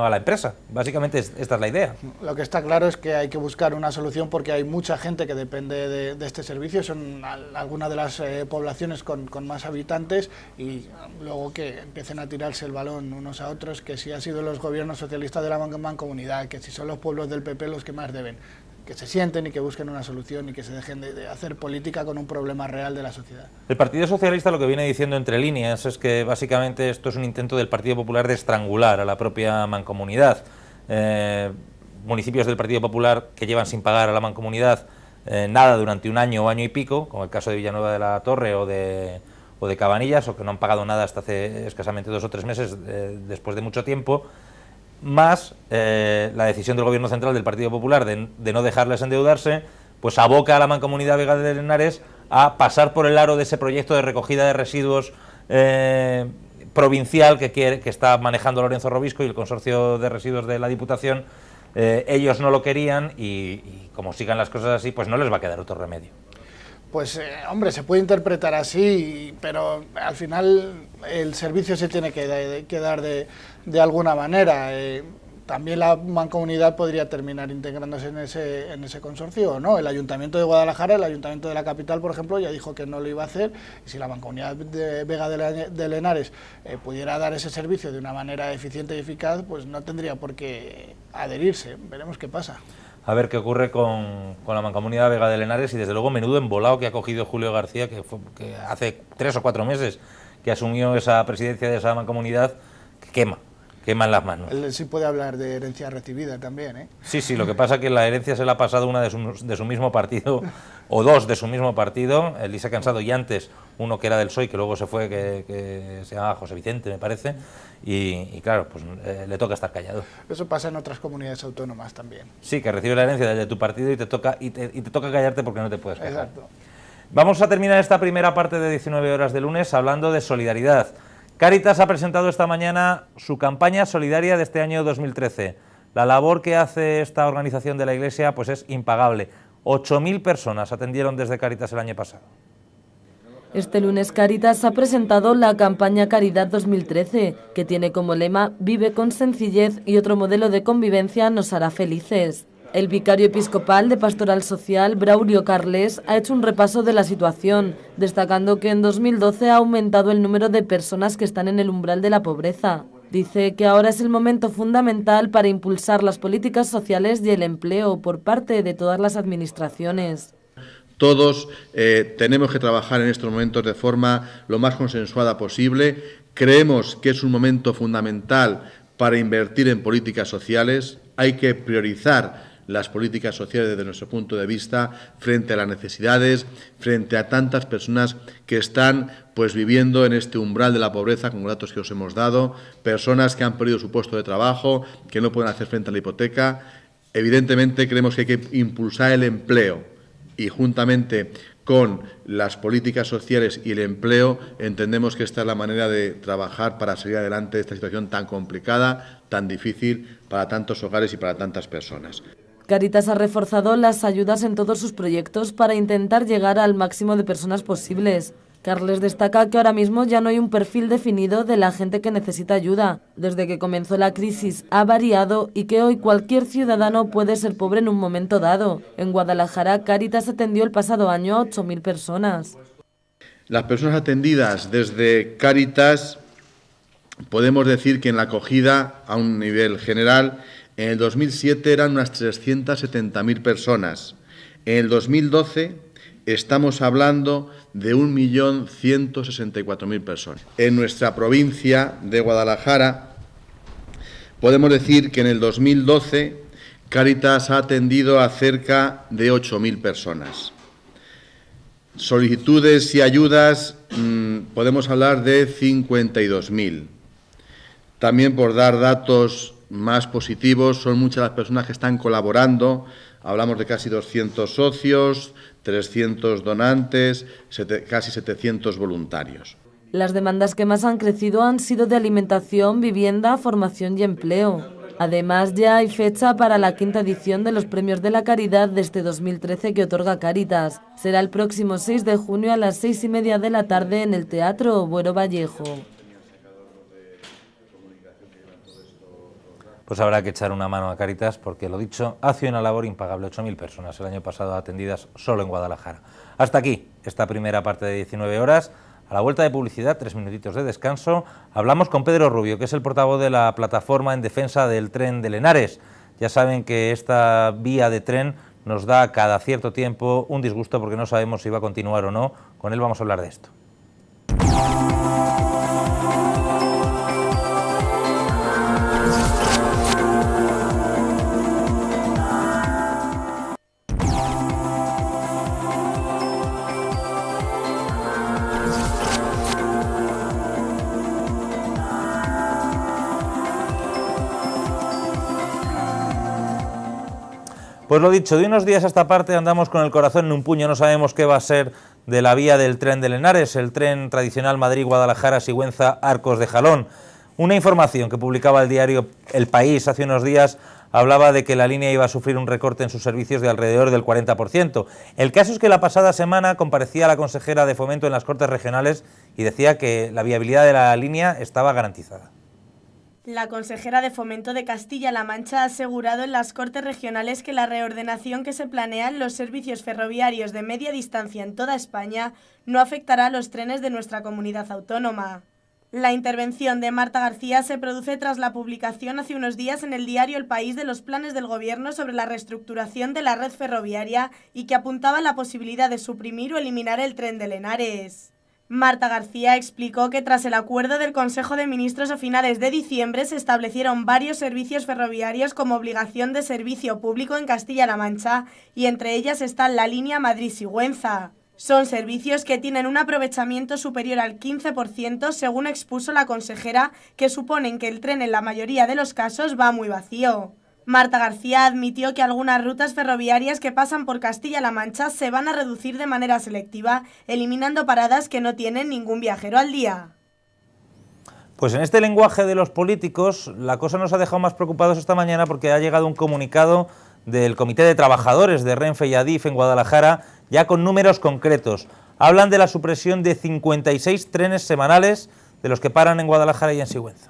la empresa. Básicamente esta es la idea. Lo que está claro es que hay que buscar una solución porque hay mucha gente que depende de este servicio, son algunas de las poblaciones con más habitantes, y luego que empiecen a tirarse el balón unos a otros, que si ha sido los gobiernos socialistas de la mancomunidad, que si son los pueblos del PP los que más deben, que se sienten y que busquen una solución y que se dejen de hacer política con un problema real de la sociedad. El Partido Socialista lo que viene diciendo entre líneas es que básicamente esto es un intento del Partido Popular de estrangular a la propia mancomunidad. Municipios del Partido Popular que llevan sin pagar a la mancomunidad nada durante un año o año y pico, como el caso de Villanueva de la Torre o de Cabanillas, o que no han pagado nada hasta hace escasamente 2 o 3 meses después de mucho tiempo, más la decisión del Gobierno Central del Partido Popular de no dejarles endeudarse, pues aboca a la Mancomunidad Vega de Lenares a pasar por el aro de ese proyecto de recogida de residuos provincial que está manejando Lorenzo Robisco y el Consorcio de Residuos de la Diputación. Ellos no lo querían y como sigan las cosas así, pues no les va a quedar otro remedio. Pues hombre, se puede interpretar así, pero al final el servicio se tiene que dar de alguna manera. También la mancomunidad podría terminar integrándose en ese consorcio, ¿no? El Ayuntamiento de Guadalajara, el Ayuntamiento de la capital, por ejemplo, ya dijo que no lo iba a hacer, y si la Mancomunidad de Vega de Lenares pudiera dar ese servicio de una manera eficiente y eficaz, pues no tendría por qué adherirse. Veremos qué pasa. A ver qué ocurre con la Mancomunidad Vega de Lenares y desde luego menudo embolado que ha cogido Julio García, que hace 3 o 4 meses que asumió esa presidencia de esa mancomunidad, que queman las manos. Él sí puede hablar de herencia recibida también, ¿eh? Sí, lo que pasa es que la herencia se la ha pasado una de su mismo partido, o 2 de su mismo partido, Elisa Cansado, y antes uno que era del PSOE, que luego se fue, que se llamaba José Vicente, me parece, y claro, pues le toca estar callado. Eso pasa en otras comunidades autónomas también. Sí, que recibe la herencia de tu partido y te toca callarte porque no te puedes quejar. Exacto. Vamos a terminar esta primera parte de 19 horas de lunes hablando de solidaridad. Cáritas ha presentado esta mañana su campaña solidaria de este año 2013. La labor que hace esta organización de la Iglesia pues es impagable. 8.000 personas atendieron desde Cáritas el año pasado. Este lunes Cáritas ha presentado la campaña Caridad 2013, que tiene como lema «Vive con sencillez y otro modelo de convivencia nos hará felices». El vicario episcopal de Pastoral Social, Braulio Carles, ha hecho un repaso de la situación, destacando que en 2012 ha aumentado el número de personas que están en el umbral de la pobreza. Dice que ahora es el momento fundamental para impulsar las políticas sociales y el empleo por parte de todas las administraciones. Todos tenemos que trabajar en estos momentos de forma lo más consensuada posible. Creemos que es un momento fundamental para invertir en políticas sociales. Hay que priorizar las políticas sociales desde nuestro punto de vista frente a las necesidades, frente a tantas personas que están pues viviendo en este umbral de la pobreza, con los datos que os hemos dado, personas que han perdido su puesto de trabajo, que no pueden hacer frente a la hipoteca. Evidentemente creemos que hay que impulsar el empleo y juntamente con las políticas sociales y el empleo entendemos que esta es la manera de trabajar para salir adelante de esta situación tan complicada, tan difícil para tantos hogares y para tantas personas. Cáritas ha reforzado las ayudas en todos sus proyectos para intentar llegar al máximo de personas posibles. Carles destaca que ahora mismo ya no hay un perfil definido de la gente que necesita ayuda. Desde que comenzó la crisis ha variado y que hoy cualquier ciudadano puede ser pobre en un momento dado. En Guadalajara, Cáritas atendió el pasado año a 8.000 personas. Las personas atendidas desde Cáritas, podemos decir que en la acogida a un nivel general, en el 2007 eran unas 370.000 personas. En el 2012 estamos hablando de 1.164.000 personas. En nuestra provincia de Guadalajara podemos decir que en el 2012 Cáritas ha atendido a cerca de 8.000 personas. Solicitudes y ayudas podemos hablar de 52.000. También, por dar datos más positivos, son muchas las personas que están colaborando. Hablamos de casi 200 socios, 300 donantes, casi 700 voluntarios. Las demandas que más han crecido han sido de alimentación, vivienda, formación y empleo. Además, ya hay fecha para la 5ª edición de los Premios de la Caridad de este 2013 que otorga Cáritas. Será el próximo 6 de junio a las 6:30 de la tarde en el Teatro Buero Vallejo. Pues habrá que echar una mano a Cáritas porque, lo dicho, hace una labor impagable. 8.000 personas el año pasado atendidas solo en Guadalajara. Hasta aquí esta primera parte de 19 horas. A la vuelta de publicidad, 3 minutitos de descanso, hablamos con Pedro Rubio, que es el portavoz de la plataforma en defensa del tren de Lenares. Ya saben que esta vía de tren nos da cada cierto tiempo un disgusto porque no sabemos si va a continuar o no. Con él vamos a hablar de esto. Pues lo dicho, de unos días a esta parte andamos con el corazón en un puño, no sabemos qué va a ser de la vía del tren de Lenares, el tren tradicional Madrid-Guadalajara, Sigüenza, Arcos de Jalón. Una información que publicaba el diario El País hace unos días hablaba de que la línea iba a sufrir un recorte en sus servicios de alrededor del 40%. El caso es que la pasada semana comparecía la consejera de Fomento en las Cortes Regionales y decía que la viabilidad de la línea estaba garantizada. La consejera de Fomento de Castilla-La Mancha ha asegurado en las Cortes Regionales que la reordenación que se planea en los servicios ferroviarios de media distancia en toda España no afectará a los trenes de nuestra comunidad autónoma. La intervención de Marta García se produce tras la publicación hace unos días en el diario El País de los planes del Gobierno sobre la reestructuración de la red ferroviaria y que apuntaba a la posibilidad de suprimir o eliminar el tren de Lenares. Marta García explicó que tras el acuerdo del Consejo de Ministros a finales de diciembre se establecieron varios servicios ferroviarios como obligación de servicio público en Castilla-La Mancha y entre ellas está la línea Madrid-Sigüenza. Son servicios que tienen un aprovechamiento superior al 15%, según expuso la consejera, que suponen que el tren en la mayoría de los casos va muy vacío. Marta García admitió que algunas rutas ferroviarias que pasan por Castilla-La Mancha se van a reducir de manera selectiva, eliminando paradas que no tienen ningún viajero al día. Pues en este lenguaje de los políticos, la cosa nos ha dejado más preocupados esta mañana porque ha llegado un comunicado del Comité de Trabajadores de Renfe y Adif en Guadalajara, ya con números concretos. Hablan de la supresión de 56 trenes semanales de los que paran en Guadalajara y en Sigüenza.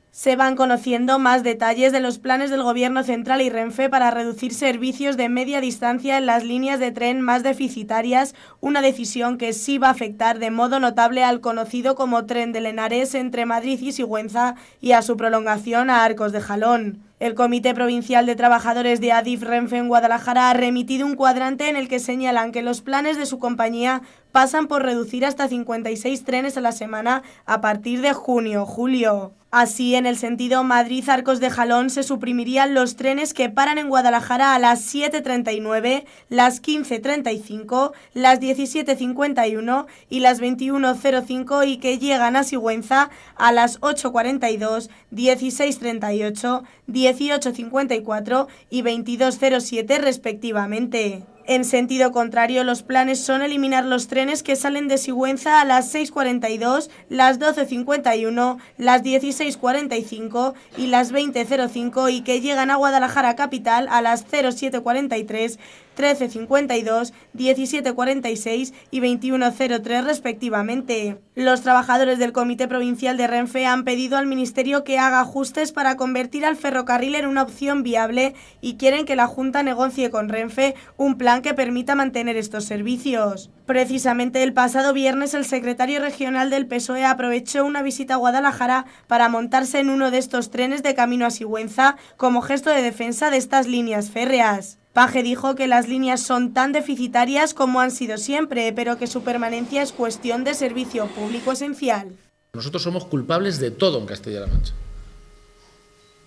Se van conociendo más detalles de los planes del Gobierno central y Renfe para reducir servicios de media distancia en las líneas de tren más deficitarias, una decisión que sí va a afectar de modo notable al conocido como tren de Lenares entre Madrid y Sigüenza y a su prolongación a Arcos de Jalón. El Comité Provincial de Trabajadores de Adif Renfe en Guadalajara ha remitido un cuadrante en el que señalan que los planes de su compañía pasan por reducir hasta 56 trenes a la semana a partir de junio-julio. Así, en el sentido Madrid-Arcos de Jalón, se suprimirían los trenes que paran en Guadalajara a las 7:39, las 15:35, las 17:51 y las 21:05 y que llegan a Sigüenza a las 8:42, 16:38, 18:54 y 22:07 respectivamente. En sentido contrario, los planes son eliminar los trenes que salen de Sigüenza a las 6:42, las 12:51, las 16:45 y las 20:05 y que llegan a Guadalajara capital a las 07:43, 13:52, 17:46 y 21:03 respectivamente. Los trabajadores del Comité Provincial de Renfe han pedido al Ministerio que haga ajustes para convertir al ferrocarril en una opción viable y quieren que la Junta negocie con Renfe un plan que permita mantener estos servicios. Precisamente el pasado viernes el secretario regional del PSOE aprovechó una visita a Guadalajara para montarse en uno de estos trenes de camino a Sigüenza como gesto de defensa de estas líneas férreas. Paje dijo que las líneas son tan deficitarias como han sido siempre, pero que su permanencia es cuestión de servicio público esencial. Nosotros somos culpables de todo en Castilla-La Mancha.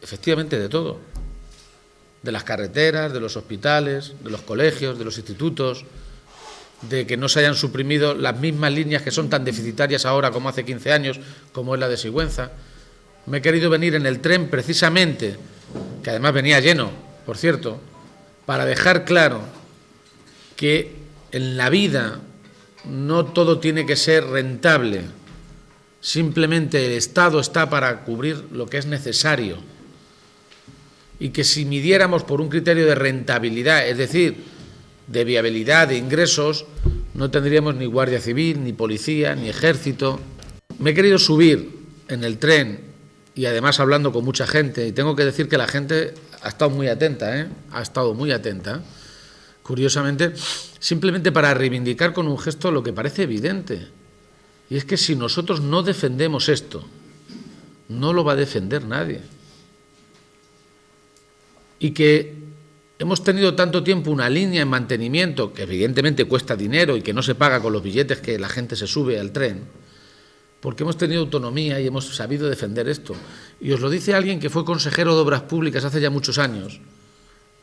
Efectivamente, de todo. De las carreteras, de los hospitales, de los colegios, de los institutos, de que no se hayan suprimido las mismas líneas que son tan deficitarias ahora como hace 15 años, como es la de Sigüenza. Me he querido venir en el tren precisamente, que además venía lleno, por cierto, para dejar claro que en la vida no todo tiene que ser rentable, simplemente el Estado está para cubrir lo que es necesario y que si midiéramos por un criterio de rentabilidad, es decir, de viabilidad, de ingresos, no tendríamos ni Guardia Civil, ni Policía, ni Ejército. Me he querido subir en el tren y además hablando con mucha gente, y tengo que decir que la gente ha estado muy atenta, ha estado muy atenta, curiosamente, simplemente para reivindicar con un gesto lo que parece evidente, y es que si nosotros no defendemos esto, no lo va a defender nadie. Y que hemos tenido tanto tiempo una línea en mantenimiento, que evidentemente cuesta dinero y que no se paga con los billetes que la gente se sube al tren, porque hemos tenido autonomía y hemos sabido defender esto. Y os lo dice alguien que fue consejero de Obras Públicas hace ya muchos años.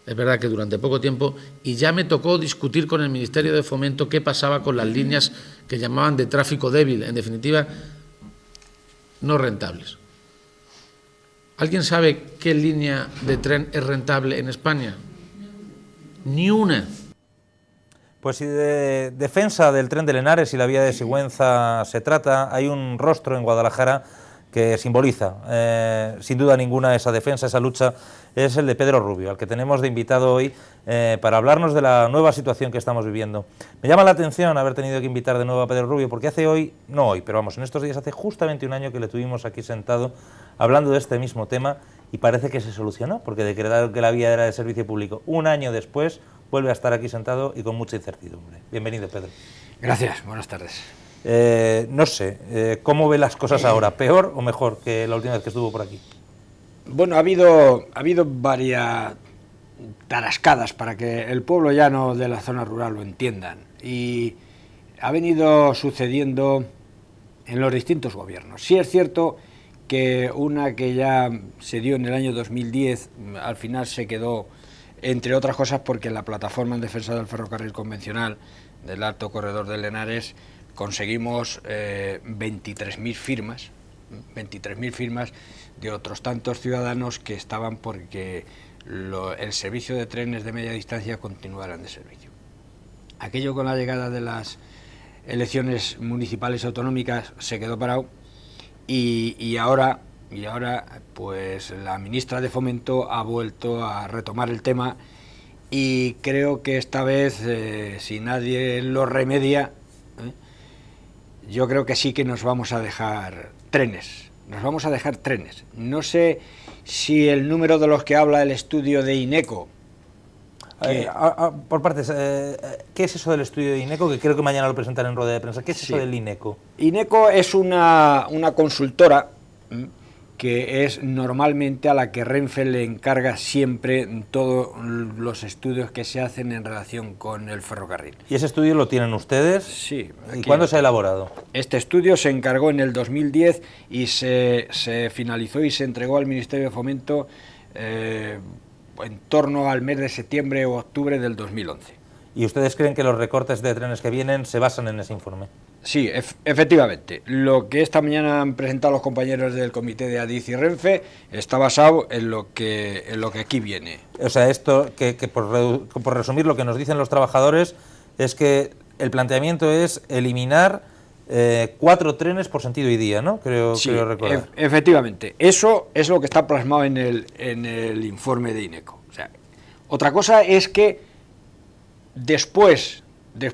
Es verdad que durante poco tiempo, y ya me tocó discutir con el Ministerio de Fomento qué pasaba con las líneas que llamaban de tráfico débil, en definitiva, no rentables. ¿Alguien sabe qué línea de tren es rentable en España? Ni una. Pues si de defensa del tren de Lenares y la vía de Sigüenza se trata, hay un rostro en Guadalajara que simboliza, sin duda ninguna, esa defensa, esa lucha, es el de Pedro Rubio, al que tenemos de invitado hoy para hablarnos de la nueva situación que estamos viviendo. Me llama la atención haber tenido que invitar de nuevo a Pedro Rubio, porque en estos días hace justamente un año que le tuvimos aquí sentado hablando de este mismo tema y parece que se solucionó, porque decretaron que la vía era de servicio público. Un año después vuelve a estar aquí sentado y con mucha incertidumbre. Bienvenido, Pedro. Gracias, buenas tardes. No sé, ¿cómo ve las cosas ahora? ¿Peor o mejor que la última vez que estuvo por aquí? Bueno, ha habido varias tarascadas para que el pueblo llano de la zona rural lo entiendan. Y ha venido sucediendo en los distintos gobiernos. Sí es cierto que una que ya se dio en el año 2010, al final se quedó, entre otras cosas, porque la plataforma en defensa del ferrocarril convencional del Alto Corredor de Lenares conseguimos 23.000 firmas, 23.000 firmas de otros tantos ciudadanos que estaban porque el servicio de trenes de media distancia continuara de servicio. Aquello con la llegada de las elecciones municipales y autonómicas se quedó parado y ahora pues la ministra de Fomento ha vuelto a retomar el tema y creo que esta vez, si nadie lo remedia, yo creo que sí que nos vamos a dejar trenes. No sé si el número de los que habla el estudio de INECO. Por partes, ¿qué es eso del estudio de INECO? Que creo que mañana lo presentarán en rueda de prensa. ¿Qué es eso del INECO? INECO es una consultora que es normalmente a la que Renfe le encarga siempre todos los estudios que se hacen en relación con el ferrocarril. ¿Y ese estudio lo tienen ustedes? Sí. ¿Y cuándo se ha elaborado? Este estudio se encargó en el 2010 y se finalizó y se entregó al Ministerio de Fomento en torno al mes de septiembre o octubre del 2011. ¿Y ustedes creen que los recortes de trenes que vienen se basan en ese informe? Sí, efectivamente. Lo que esta mañana han presentado los compañeros del comité de Adif y Renfe está basado en lo que aquí viene. O sea, esto, que por resumir, lo que nos dicen los trabajadores es que el planteamiento es eliminar 4 trenes por sentido y día, ¿no? Creo recordar. Efectivamente. Eso es lo que está plasmado en el informe de INECO. O sea, otra cosa es que después de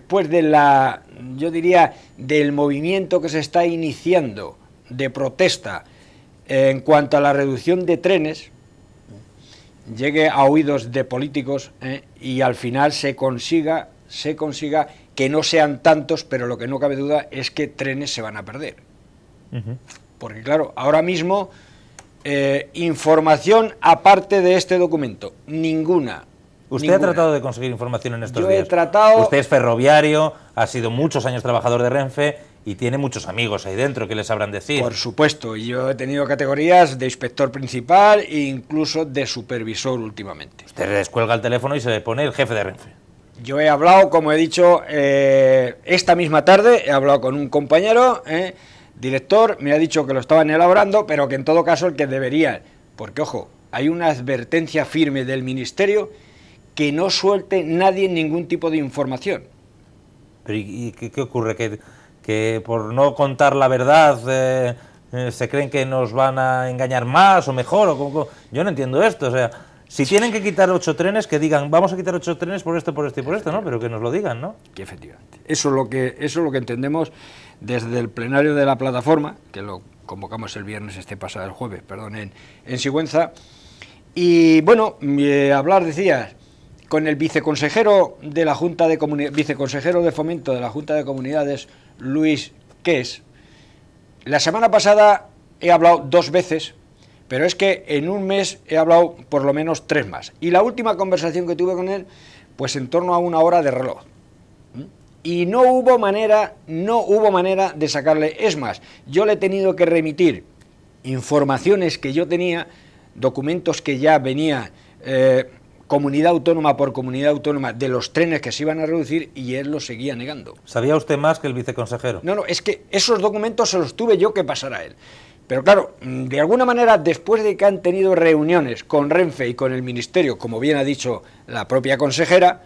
yo diría, del movimiento que se está iniciando de protesta en cuanto a la reducción de trenes, llegue a oídos de políticos y al final se consiga que no sean tantos, pero lo que no cabe duda es que trenes se van a perder. Porque claro, ahora mismo información aparte de este documento, ninguna. ¿Usted ha tratado de conseguir información en estos días? Yo he tratado... Usted es ferroviario, ha sido muchos años trabajador de Renfe y tiene muchos amigos ahí dentro que les sabrán decir. Por supuesto, yo he tenido categorías de inspector principal e incluso de supervisor últimamente. Usted descuelga el teléfono y se le pone el jefe de Renfe. Yo he hablado, como he dicho, esta misma tarde he hablado con un compañero, director, me ha dicho que lo estaban elaborando, pero que en todo caso el que debería, porque ojo, hay una advertencia firme del Ministerio que no suelte nadie ningún tipo de información. ¿Pero y qué ocurre? ¿Que por no contar la verdad se creen que nos van a engañar más o mejor? Yo no entiendo esto. O sea, si tienen que quitar 8 trenes, que digan, vamos a quitar 8 trenes por esto y por esto, ¿no? Pero que nos lo digan, ¿no? Que efectivamente. Eso es lo que entendemos desde el plenario de la plataforma, que lo convocamos el jueves, en Sigüenza. Y bueno, hablar, decías, con el viceconsejero de la Junta de viceconsejero de Fomento de la Junta de Comunidades, Luis Ques. La semana pasada he hablado 2 veces, pero es que en un mes he hablado por lo menos 3 más. Y la última conversación que tuve con él, pues en torno a 1 hora de reloj. Y no hubo manera de sacarle. Es más, yo le he tenido que remitir informaciones que yo tenía, documentos que ya venía comunidad autónoma por comunidad autónoma de los trenes que se iban a reducir, y él lo seguía negando. ¿Sabía usted más que el viceconsejero? No, es que esos documentos se los tuve yo que pasar a él. Pero claro, de alguna manera, después de que han tenido reuniones con Renfe y con el Ministerio, como bien ha dicho la propia consejera,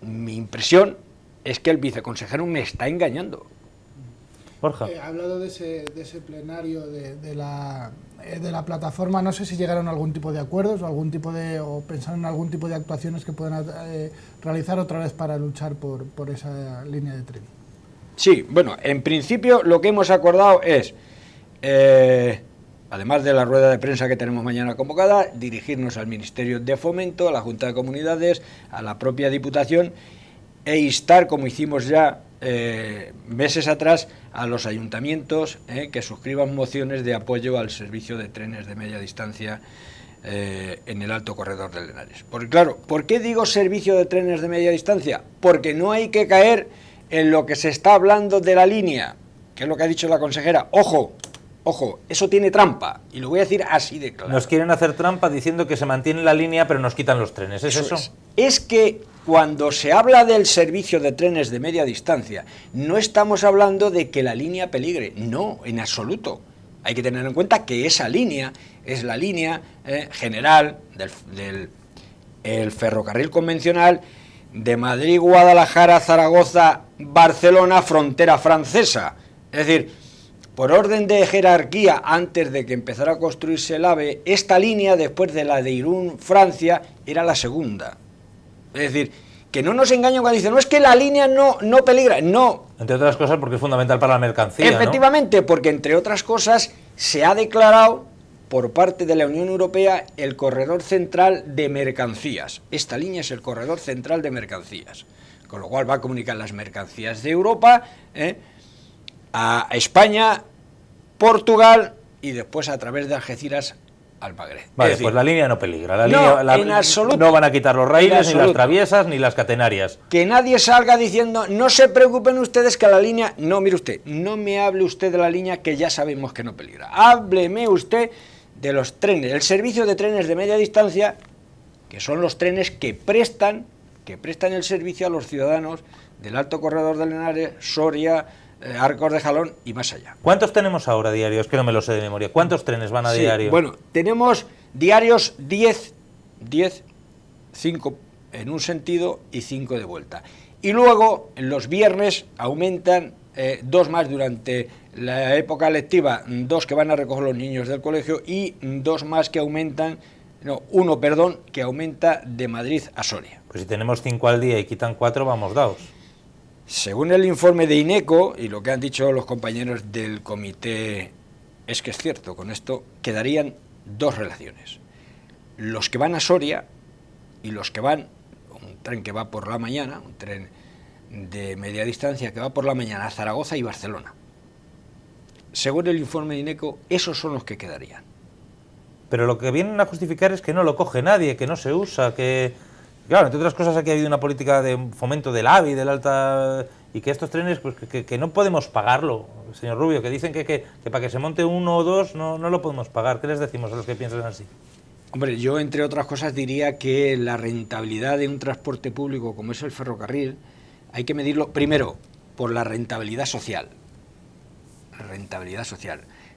mi impresión es que el viceconsejero me está engañando. Borja. Ha hablado de ese plenario de la plataforma. No sé si llegaron a algún tipo de acuerdos o pensaron en algún tipo de actuaciones que puedan realizar otra vez para luchar por esa línea de tren. Sí, bueno, en principio lo que hemos acordado es, además de la rueda de prensa que tenemos mañana convocada, dirigirnos al Ministerio de Fomento, a la Junta de Comunidades, a la propia Diputación, e instar, como hicimos ya meses atrás, a los ayuntamientos que suscriban mociones de apoyo al servicio de trenes de media distancia en el Alto Corredor del Henares. Porque claro, ¿por qué digo servicio de trenes de media distancia? Porque no hay que caer en lo que se está hablando de la línea, que es lo que ha dicho la consejera. Ojo, eso tiene trampa, y lo voy a decir así de claro. Nos quieren hacer trampa diciendo que se mantiene la línea pero nos quitan los trenes, ¿es eso? Es que cuando se habla del servicio de trenes de media distancia, no estamos hablando de que la línea peligre, no, en absoluto. Hay que tener en cuenta que esa línea es la línea general del ferrocarril convencional de Madrid, Guadalajara, Zaragoza, Barcelona, frontera francesa. Es decir, por orden de jerarquía, antes de que empezara a construirse el AVE, esta línea, después de la de Irún, Francia, era la segunda. Es decir, que no nos engañen cuando dicen, no, es que la línea no peligra, no. Entre otras cosas porque es fundamental para la mercancía, efectivamente, ¿no? Porque entre otras cosas se ha declarado por parte de la Unión Europea el corredor central de mercancías. Esta línea es el corredor central de mercancías, con lo cual va a comunicar las mercancías de Europa a España, Portugal y después a través de Algeciras al Magreb. Vale, decir, pues la línea no peligra. en absoluto. No van a quitar los raíles, ni las traviesas, ni las catenarias. Que nadie salga diciendo, no se preocupen ustedes que la línea... No, mire usted, no me hable usted de la línea que ya sabemos que no peligra. Hábleme usted de los trenes, el servicio de trenes de media distancia, que son los trenes que prestan el servicio a los ciudadanos del Alto Corredor del Henares, Soria, Arcos de Jalón y más allá. ¿Cuántos tenemos ahora diarios? Que no me lo sé de memoria. ¿Cuántos trenes van a diario? Bueno, tenemos diarios 10, 5 en un sentido y 5 de vuelta. Y luego, los viernes aumentan 2 más durante la época lectiva, 2 que van a recoger los niños del colegio y 2 más que aumentan, uno, que aumenta de Madrid a Soria. Pues si tenemos 5 al día y quitan 4, vamos dados. Según el informe de INECO y lo que han dicho los compañeros del comité, es que es cierto, con esto quedarían 2 relaciones. Los que van a Soria y los que van, un tren que va por la mañana, un tren de media distancia que va por la mañana a Zaragoza y Barcelona. Según el informe de INECO, esos son los que quedarían. Pero lo que vienen a justificar es que no lo coge nadie, que no se usa, que... Claro, entre otras cosas aquí ha habido una política de fomento del AVI, del alta... Y que estos trenes, pues que no podemos pagarlo, señor Rubio, que dicen que para que se monte 1 o 2 no lo podemos pagar. ¿Qué les decimos a los que piensan así? Hombre, yo entre otras cosas diría que la rentabilidad de un transporte público como es el ferrocarril hay que medirlo primero por la rentabilidad social.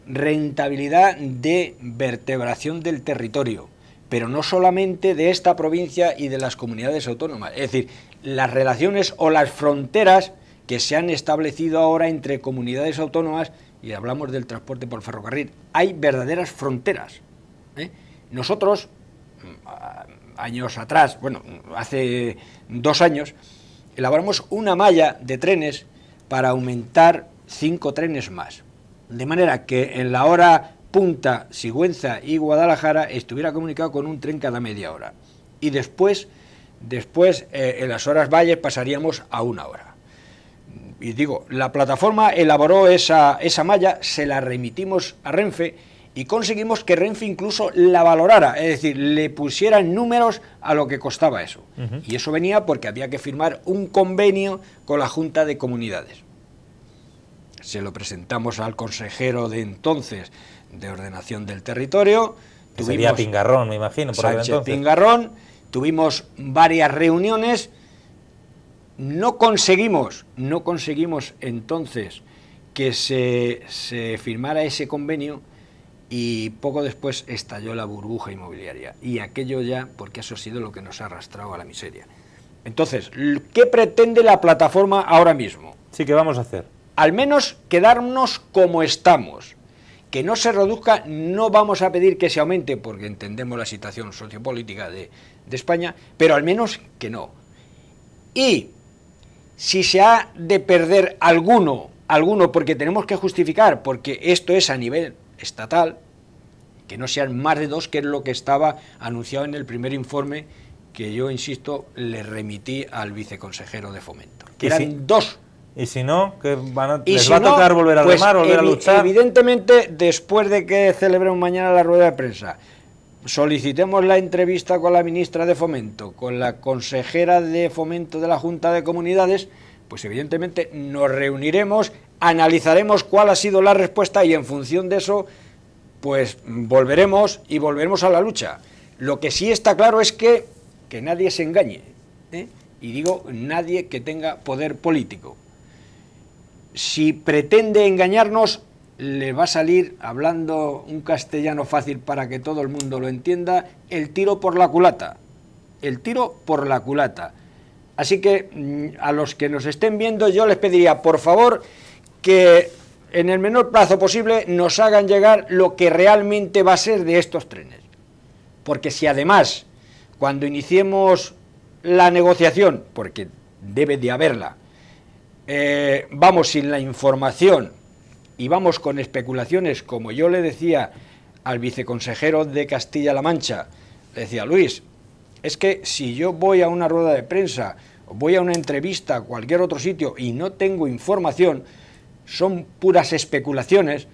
Rentabilidad de vertebración del territorio, pero no solamente de esta provincia y de las comunidades autónomas. Es decir, las relaciones o las fronteras que se han establecido ahora entre comunidades autónomas, y hablamos del transporte por ferrocarril, hay verdaderas fronteras. Nosotros, años atrás, bueno, hace 2 años, elaboramos una malla de trenes para aumentar 5 trenes más. De manera que en la hora punta, Sigüenza y Guadalajara estuviera comunicado con un tren cada media hora. Y después en las horas valles pasaríamos a 1 hora. Y digo, la plataforma elaboró esa malla, se la remitimos a Renfe y conseguimos que Renfe incluso la valorara, es decir, le pusieran números a lo que costaba eso. Y eso venía porque había que firmar un convenio con la Junta de Comunidades. Se lo presentamos al consejero de entonces de Ordenación del Territorio. Sería Pingarrón, me imagino, por Sánchez entonces. Pingarrón, tuvimos varias reuniones, no conseguimos entonces que se firmara ese convenio y poco después estalló la burbuja inmobiliaria y aquello ya, porque eso ha sido lo que nos ha arrastrado a la miseria. Entonces, ¿qué pretende la plataforma ahora mismo? Sí, ¿qué vamos a hacer? Al menos quedarnos como estamos. Que no se reduzca, no vamos a pedir que se aumente, porque entendemos la situación sociopolítica de España, pero al menos que no. Y si se ha de perder alguno, porque tenemos que justificar, porque esto es a nivel estatal, que no sean más de 2, que es lo que estaba anunciado en el primer informe, que yo, insisto, le remití al viceconsejero de Fomento, que eran 2. Y si no, que les va a tocar volver a remar, volver a luchar. Evidentemente, después de que celebremos mañana la rueda de prensa, solicitemos la entrevista con la ministra de Fomento, con la consejera de Fomento de la Junta de Comunidades, pues evidentemente nos reuniremos, analizaremos cuál ha sido la respuesta y en función de eso, pues volveremos a la lucha. Lo que sí está claro es que nadie se engañe, y digo nadie que tenga poder político. Si pretende engañarnos, le va a salir, hablando un castellano fácil para que todo el mundo lo entienda, el tiro por la culata. Así que a los que nos estén viendo yo les pediría, por favor, que en el menor plazo posible nos hagan llegar lo que realmente va a ser de estos trenes. Porque si además, cuando iniciemos la negociación, porque debe de haberla, vamos sin la información y vamos con especulaciones, como yo le decía al viceconsejero de Castilla-La Mancha, le decía, Luis, es que si yo voy a una rueda de prensa, o voy a una entrevista a cualquier otro sitio y no tengo información, son puras especulaciones,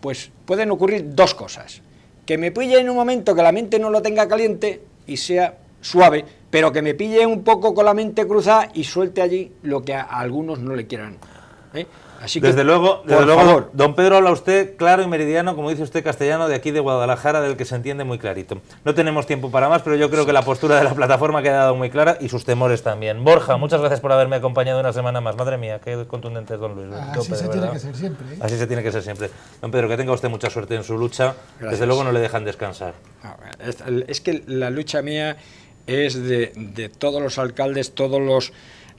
pues pueden ocurrir dos cosas. Que me pille en un momento que la mente no lo tenga caliente y sea suave, pero que me pille un poco con la mente cruzada y suelte allí lo que a algunos no le quieran. Así que, desde luego, por favor. don Pedro, habla usted claro y meridiano, como dice usted, castellano, de aquí de Guadalajara, del que se entiende muy clarito. No tenemos tiempo para más, pero yo creo que la postura de la plataforma ha quedado muy clara y sus temores también. Borja, muchas gracias por haberme acompañado una semana más. Madre mía, qué contundente es don Luis. Así se tiene que ser siempre. Así se tiene que ser siempre. Don Pedro, que tenga usted mucha suerte en su lucha. Gracias. Desde luego no le dejan descansar. Es que la lucha mía es de todos los alcaldes,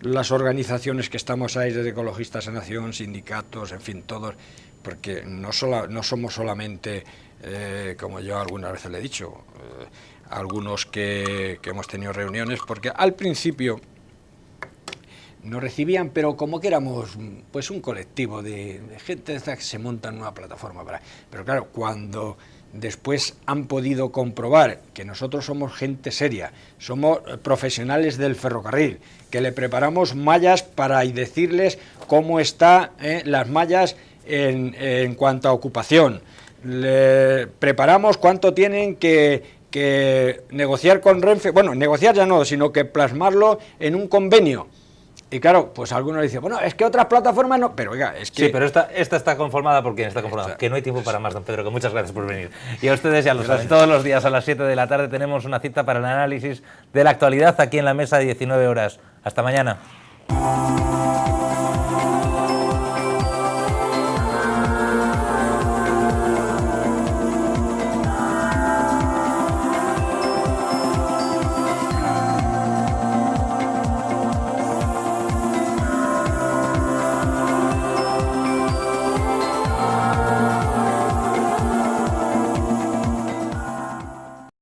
las organizaciones que estamos ahí, desde Ecologistas en Acción, sindicatos, en fin, todos, porque no somos solamente, como yo algunas veces le he dicho, algunos que hemos tenido reuniones, porque al principio nos recibían, pero como que éramos pues un colectivo de gente que se monta en una plataforma. Pero claro, cuando después han podido comprobar que nosotros somos gente seria, somos profesionales del ferrocarril, que le preparamos mallas para decirles cómo están las mallas en cuanto a ocupación, le preparamos cuánto tienen que negociar con Renfe, bueno, negociar ya no, sino que plasmarlo en un convenio. Y claro, pues algunos dicen, bueno, es que otras plataformas no, pero oiga, es que... Sí, pero esta está conformada porque está conformada, que no hay tiempo para más, don Pedro, que muchas gracias por venir. Y a ustedes ya lo saben, todos los días a las 7 de la tarde tenemos una cita para el análisis de la actualidad aquí en la mesa de 19 horas. Hasta mañana.